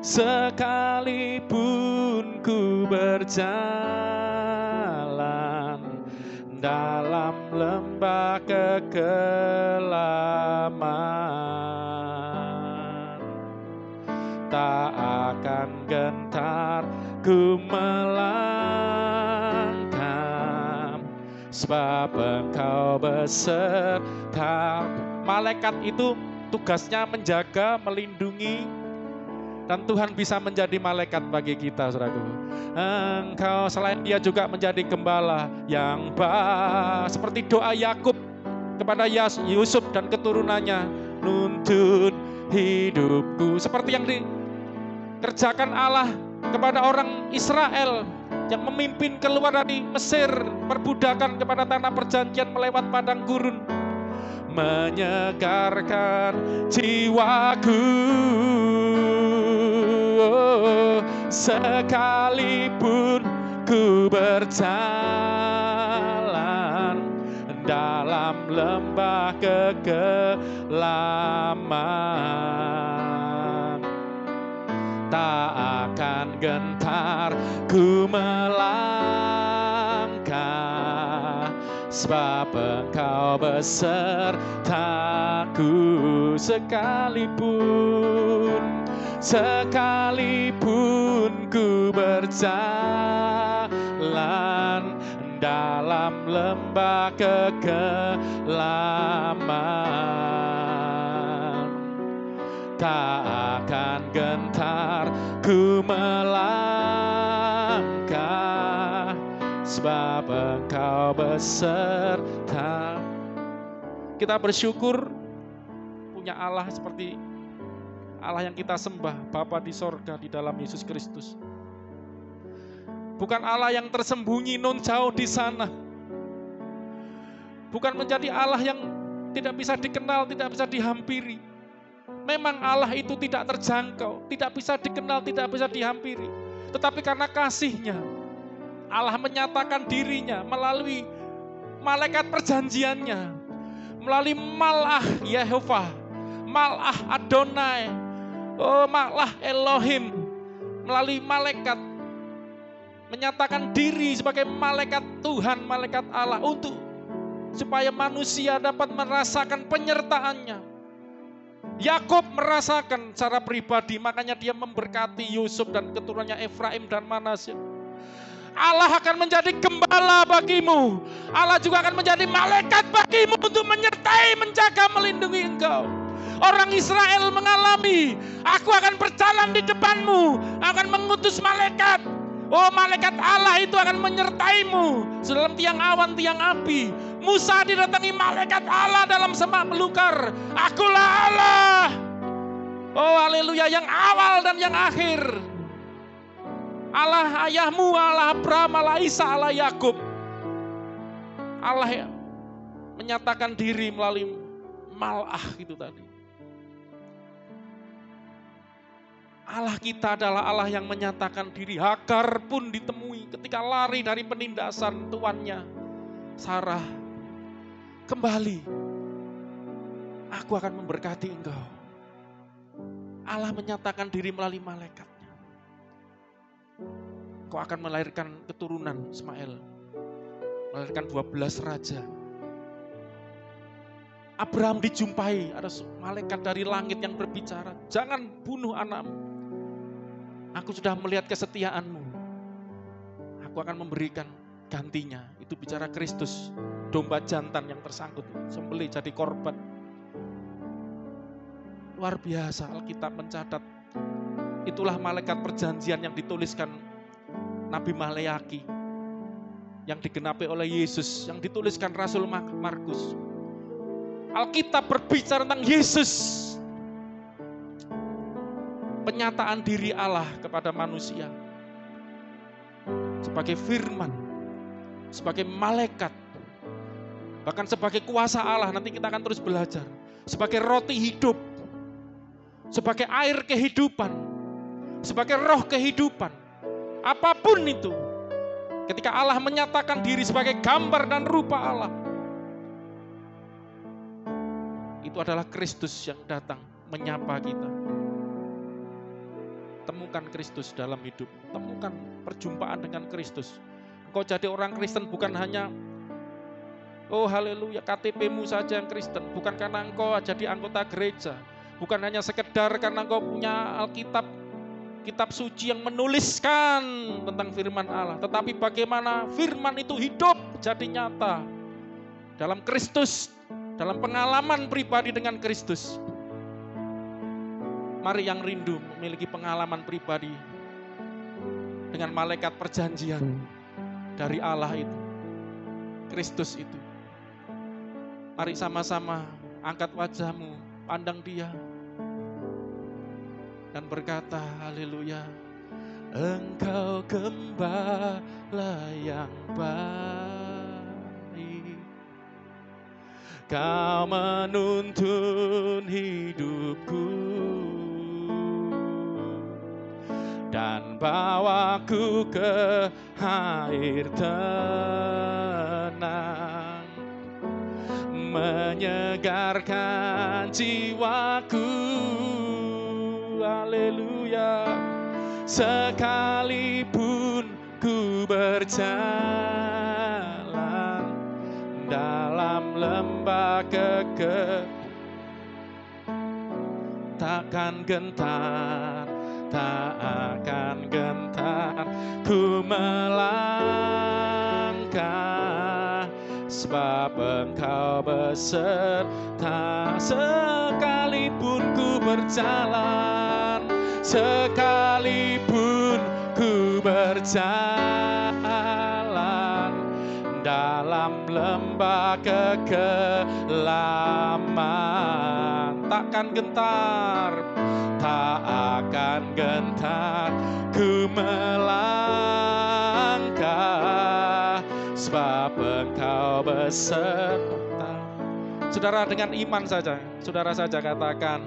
Sekalipun ku berjalan dalam lembah kekelaman, tak akan gentar ku melangkah, sebab Engkau beserta. Malaikat itu tugasnya menjaga, melindungi, dan Tuhan bisa menjadi malaikat bagi kita, saudaraku. Engkau selain Dia juga menjadi gembala yang baik, seperti doa Yakub kepada Yusuf dan keturunannya, nuntun hidupku, seperti yang dikerjakan Allah kepada orang Israel yang memimpin keluar dari Mesir, perbudakan kepada tanah perjanjian melewat padang gurun, menyegarkan jiwaku. Sekalipun ku berjalan dalam lembah kekelaman, tak akan gentar ku melangkah, sebab Engkau besertaku. Sekalipun ku berjalan dalam lembah kekelaman, tak akan gentar ku melangkah, sebab Engkau beserta. Kita bersyukur punya Allah seperti Allah yang kita sembah, Bapa di sorga di dalam Yesus Kristus. Bukan Allah yang tersembunyi non jauh di sana. Bukan menjadi Allah yang tidak bisa dikenal, tidak bisa dihampiri. Memang Allah itu tidak terjangkau, tidak bisa dikenal, tidak bisa dihampiri. Tetapi karena kasih-Nya, Allah menyatakan dirinya melalui malaikat perjanjiannya, melalui Malah Yehova, Malah Adonai, Malah Elohim, melalui malaikat menyatakan diri sebagai malaikat Tuhan, malaikat Allah, untuk supaya manusia dapat merasakan penyertaannya. Yakub merasakan secara pribadi, makanya dia memberkati Yusuf dan keturunannya Efraim dan Manasye. Allah akan menjadi gembala bagimu. Allah juga akan menjadi malaikat bagimu untuk menyertai, menjaga, melindungi engkau. Orang Israel mengalami, aku akan berjalan di depanmu, akan mengutus malaikat. Oh, malaikat Allah itu akan menyertaimu dalam tiang awan, tiang api. Musa didatangi malaikat Allah dalam semak belukar. Akulah Allah. Oh, haleluya, yang awal dan yang akhir. Allah ayahmu, Allah Abraham, Allah Isa, Allah Yakub. Allah yang menyatakan diri melalui malah itu tadi. Allah kita adalah Allah yang menyatakan diri. Hagar pun ditemui ketika lari dari penindasan tuannya, Sarah. Kembali, aku akan memberkati engkau. Allah menyatakan diri melalui malaikatnya. Kau akan melahirkan keturunan Ismail, melahirkan 12 raja. Abraham dijumpai, ada malaikat dari langit yang berbicara, jangan bunuh anakmu. Aku sudah melihat kesetiaanmu. Aku akan memberikan gantinya. Itu bicara Kristus, domba jantan yang tersangkut, sembelih jadi korban. Luar biasa, Alkitab mencatat. Itulah malaikat perjanjian yang dituliskan Nabi Maleaki, yang digenapi oleh Yesus, yang dituliskan Rasul Markus. Alkitab berbicara tentang Yesus, penyataan diri Allah kepada manusia sebagai firman, sebagai malaikat, bahkan sebagai kuasa Allah. Nanti kita akan terus belajar, sebagai roti hidup, sebagai air kehidupan, sebagai roh kehidupan. Apapun itu, ketika Allah menyatakan diri sebagai gambar dan rupa Allah, itu adalah Kristus yang datang menyapa kita. Temukan Kristus dalam hidup, temukan perjumpaan dengan Kristus. Engkau jadi orang Kristen bukan hanya, oh haleluya, KTP-mu saja yang Kristen, bukan karena engkau jadi anggota gereja, bukan hanya sekedar karena engkau punya Alkitab, kitab suci yang menuliskan tentang firman Allah, tetapi bagaimana firman itu hidup jadi nyata dalam Kristus, dalam pengalaman pribadi dengan Kristus. Mari yang rindu memiliki pengalaman pribadi dengan malaikat perjanjian dari Allah itu, Kristus itu. Mari sama-sama angkat wajahmu, pandang Dia, dan berkata, haleluya, Engkau gembala yang baik, Kau menuntun hidupku dan bawaku ke air tenang, menyegarkan jiwaku. Haleluya. Sekalipun ku berjalan dalam lembah kekeh, takkan gentar, tak akan gentar ku melangkah, sebab Engkau beserta. Sekalipun ku berjalan, sekalipun ku berjalan dalam lembah kekelaman, takkan gentar, tak akan gentar ku melangkah, sebab Engkau beserta. Saudara, dengan iman saja, saudara saja katakan,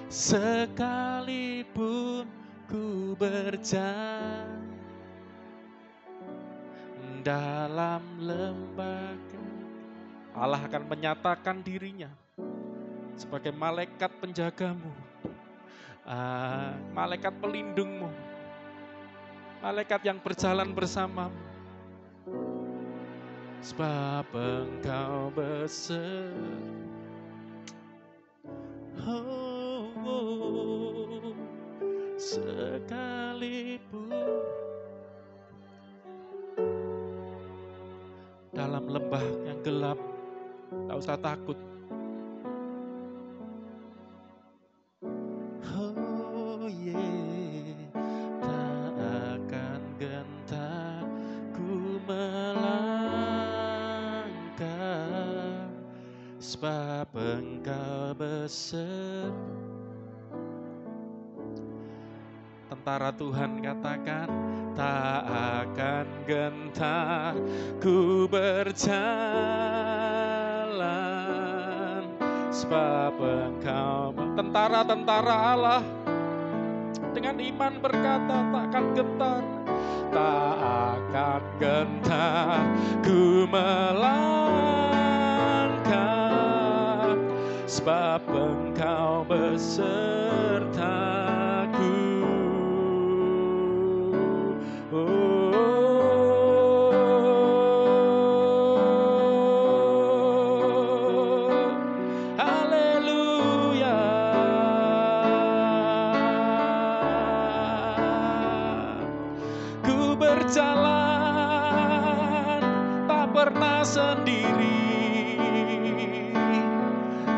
sekalipun ku berjalan dalam lembah, Allah akan menyatakan dirinya sebagai malaikat penjagamu, malaikat pelindungmu, malaikat yang berjalan bersamamu, sebab Engkau beserta. Sekalipun dalam lembah yang gelap, tak usah takut. Oh yeah, tak akan gentar ku melangkah, sebab Engkau beserta. Tentara Tuhan katakan, tak akan gentar ku berjalan, sebab Engkau. Tentara-tentara Allah dengan iman berkata, tak akan gentar, tak akan gentar ku melangkah, sebab Engkau besertaku. Haleluya. Ku berjalan tak pernah sendiri,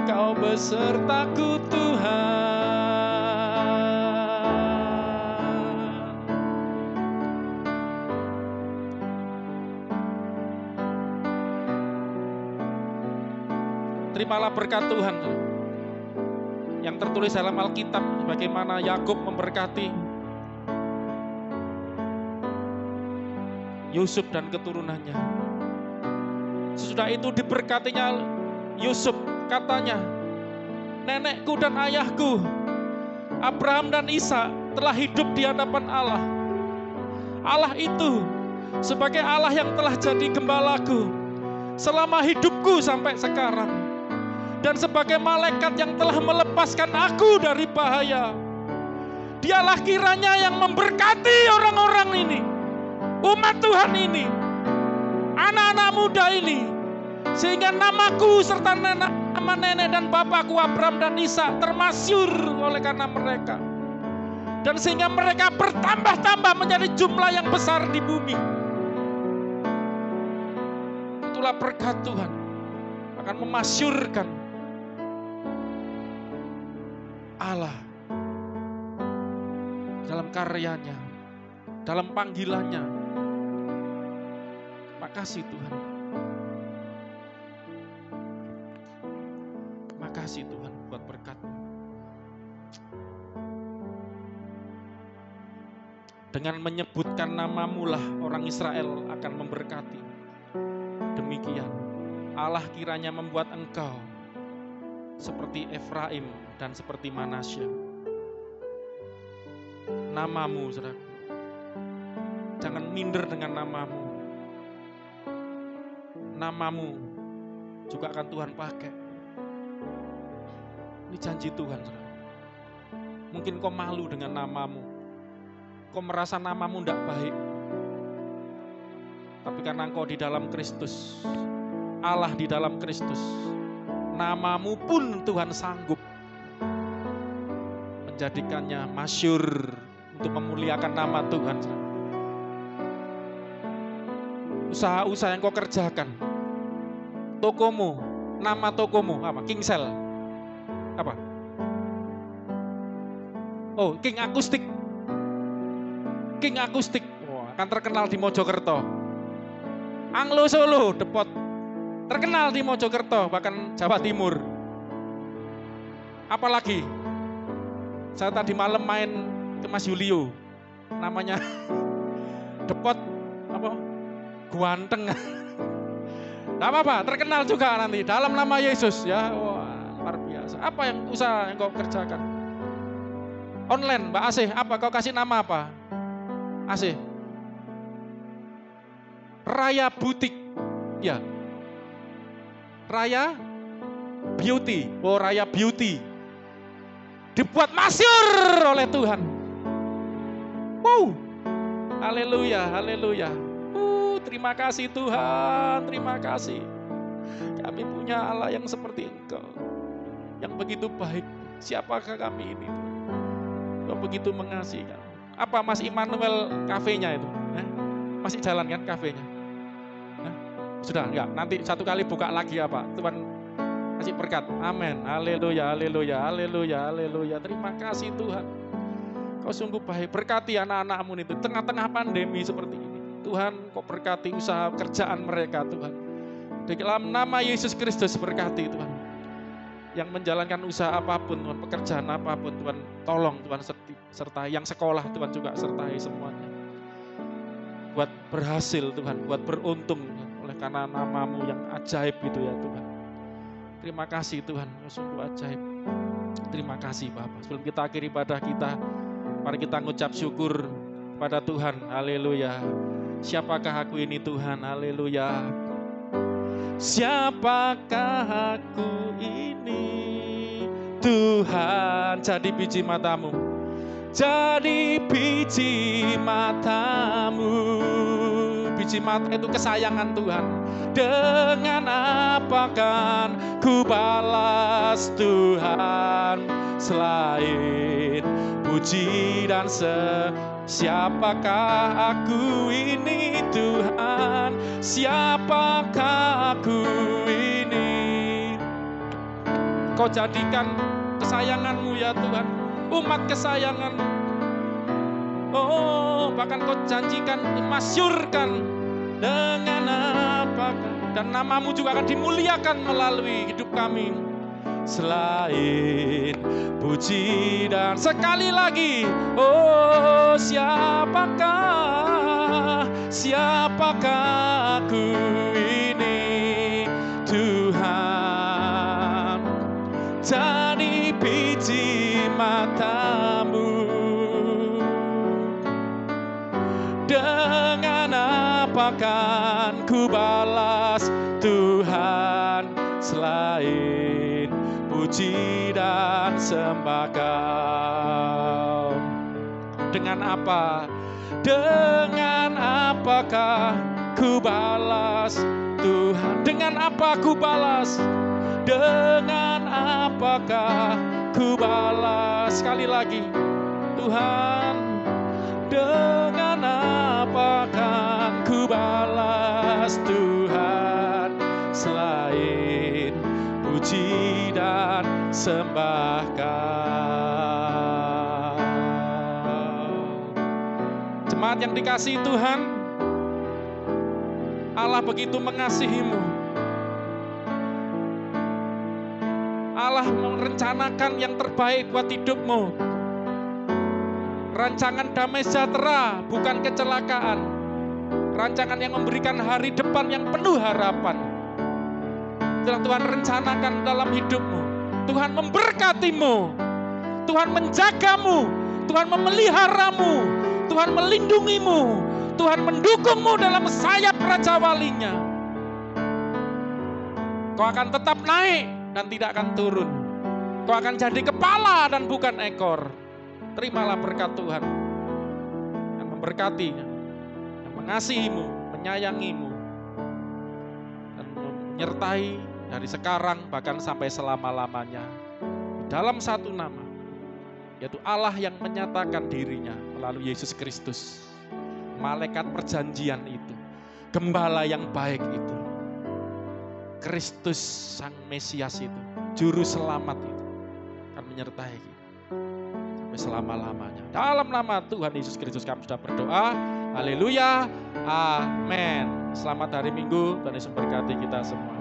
Kau besertaku Tuhan. Terimalah berkat Tuhan yang tertulis dalam Alkitab, bagaimana Yakub memberkati Yusuf dan keturunannya. Sesudah itu diberkatinya Yusuf, katanya, nenekku dan ayahku Abraham dan Ishak telah hidup di hadapan Allah. Allah itu sebagai Allah yang telah jadi gembalaku selama hidupku sampai sekarang, dan sebagai malaikat yang telah melepaskan aku dari bahaya. Dialah kiranya yang memberkati orang-orang ini, umat Tuhan ini, anak-anak muda ini, sehingga namaku serta nama nenek dan bapakku Abraham dan Ishak termasyhur oleh karena mereka, dan sehingga mereka bertambah-tambah menjadi jumlah yang besar di bumi. Itulah berkat Tuhan akan memasyurkan Allah dalam karyanya, dalam panggilannya. Makasih Tuhan. Makasih Tuhan buat berkat-Mu. Dengan menyebutkan nama-Mu lah orang Israel akan memberkati. Demikian Allah kiranya membuat engkau seperti Efraim dan seperti Manasya. Namamu, saudara. Jangan minder dengan namamu. Namamu juga akan Tuhan pakai. Ini janji Tuhan, saudara. Mungkin kau malu dengan namamu. Kau merasa namamu tidak baik. Tapi karena engkau di dalam Kristus, Allah di dalam Kristus, namamu pun Tuhan sanggup menjadikannya masyhur untuk memuliakan nama Tuhan. Usaha-usaha yang kau kerjakan, tokomu, nama tokomu apa? Kingsel, apa? Oh, King Akustik. King Akustik, akan terkenal di Mojokerto. Anglo Solo, Depot, terkenal di Mojokerto, bahkan Jawa Timur. Apalagi, saya tadi malam main ke Mas Yulio, namanya Depot, apa? Guanteng. Tidak apa-apa, terkenal juga nanti dalam nama Yesus ya. Wah, luar biasa. Apa yang usaha yang kau kerjakan? Online, Mbak Asih, apa kau kasih nama apa? Asih. Raya Butik, ya. Raya Beauty, oh Raya Beauty. Dibuat masyhur oleh Tuhan. Wow, haleluya, haleluya. Terima kasih Tuhan, terima kasih. Kami punya Allah yang seperti Engkau, yang begitu baik. Siapakah kami ini? Kau begitu mengasihi kami. Apa Mas Immanuel kafenya itu? Masih jalan kan kafenya? Sudah enggak? Nanti satu kali buka lagi apa? Tuhan kasih berkat. Amin. Haleluya, haleluya, haleluya, haleluya. Terima kasih Tuhan. Kau sungguh baik. Berkati anak-anakmu itu tengah-tengah pandemi seperti ini. Tuhan, kau berkati usaha kerjaan mereka Tuhan. Di dalam nama Yesus Kristus berkati Tuhan. Yang menjalankan usaha apapun Tuhan, pekerjaan apapun Tuhan, tolong Tuhan sertai. Yang sekolah Tuhan juga sertai semuanya. Buat berhasil Tuhan, buat beruntung Tuhan, oleh karena namamu yang ajaib itu ya Tuhan. Terima kasih Tuhan, sungguh ajaib. Terima kasih Bapak. Sebelum kita akhiri ibadah kita, mari kita ngucap syukur pada Tuhan. Haleluya. Siapakah aku ini Tuhan? Haleluya. Siapakah aku ini Tuhan? Jadi biji matamu, jadi biji matamu. Biji mata itu kesayangan Tuhan. Dengan apa kan ku balas Tuhan selain puji dan siapakah aku ini Tuhan? Siapakah aku ini? Kau jadikan kesayanganmu ya Tuhan, umat kesayanganmu. Oh, bahkan kau janjikan, masyurkan dengan apa, dan namamu juga akan dimuliakan melalui hidup kami. Selain puji dan sekali lagi, oh siapakah aku ini Tuhan? Jadi biji matamu. Dengan apa kan ku balas Tuhan selain puji dan sembah Kau? Dengan apa? Dengan apakah ku balas Tuhan? Dengan apa ku balas? Dengan apakah ku balas? Sekali lagi Tuhan, dengan apa kan ku balas Tuhan selain puji dan sembah Kau? Jemaat yang dikasihi Tuhan, Allah begitu mengasihimu. Allah merencanakan yang terbaik buat hidupmu. Rancangan damai sejahtera, bukan kecelakaan. Rancangan yang memberikan hari depan yang penuh harapan. Itulah Tuhan rencanakan dalam hidupmu. Tuhan memberkatimu. Tuhan menjagamu. Tuhan memeliharamu. Tuhan melindungimu. Tuhan mendukungmu dalam sayap Raja Walinya. Kau akan tetap naik dan tidak akan turun. Kau akan jadi kepala dan bukan ekor. Terimalah berkat Tuhan yang memberkati, yang mengasihimu, menyayangimu, dan menyertai dari sekarang bahkan sampai selama-lamanya. Dalam satu nama, yaitu Allah yang menyatakan dirinya melalui Yesus Kristus. Malaikat perjanjian itu, gembala yang baik itu, Kristus Sang Mesias itu, Juru Selamat itu, akan menyertai kita selama-lamanya. Dalam nama Tuhan Yesus Kristus kami sudah berdoa. Haleluya. Amin. Selamat hari Minggu. Tuhan Yesus memberkati kita semua.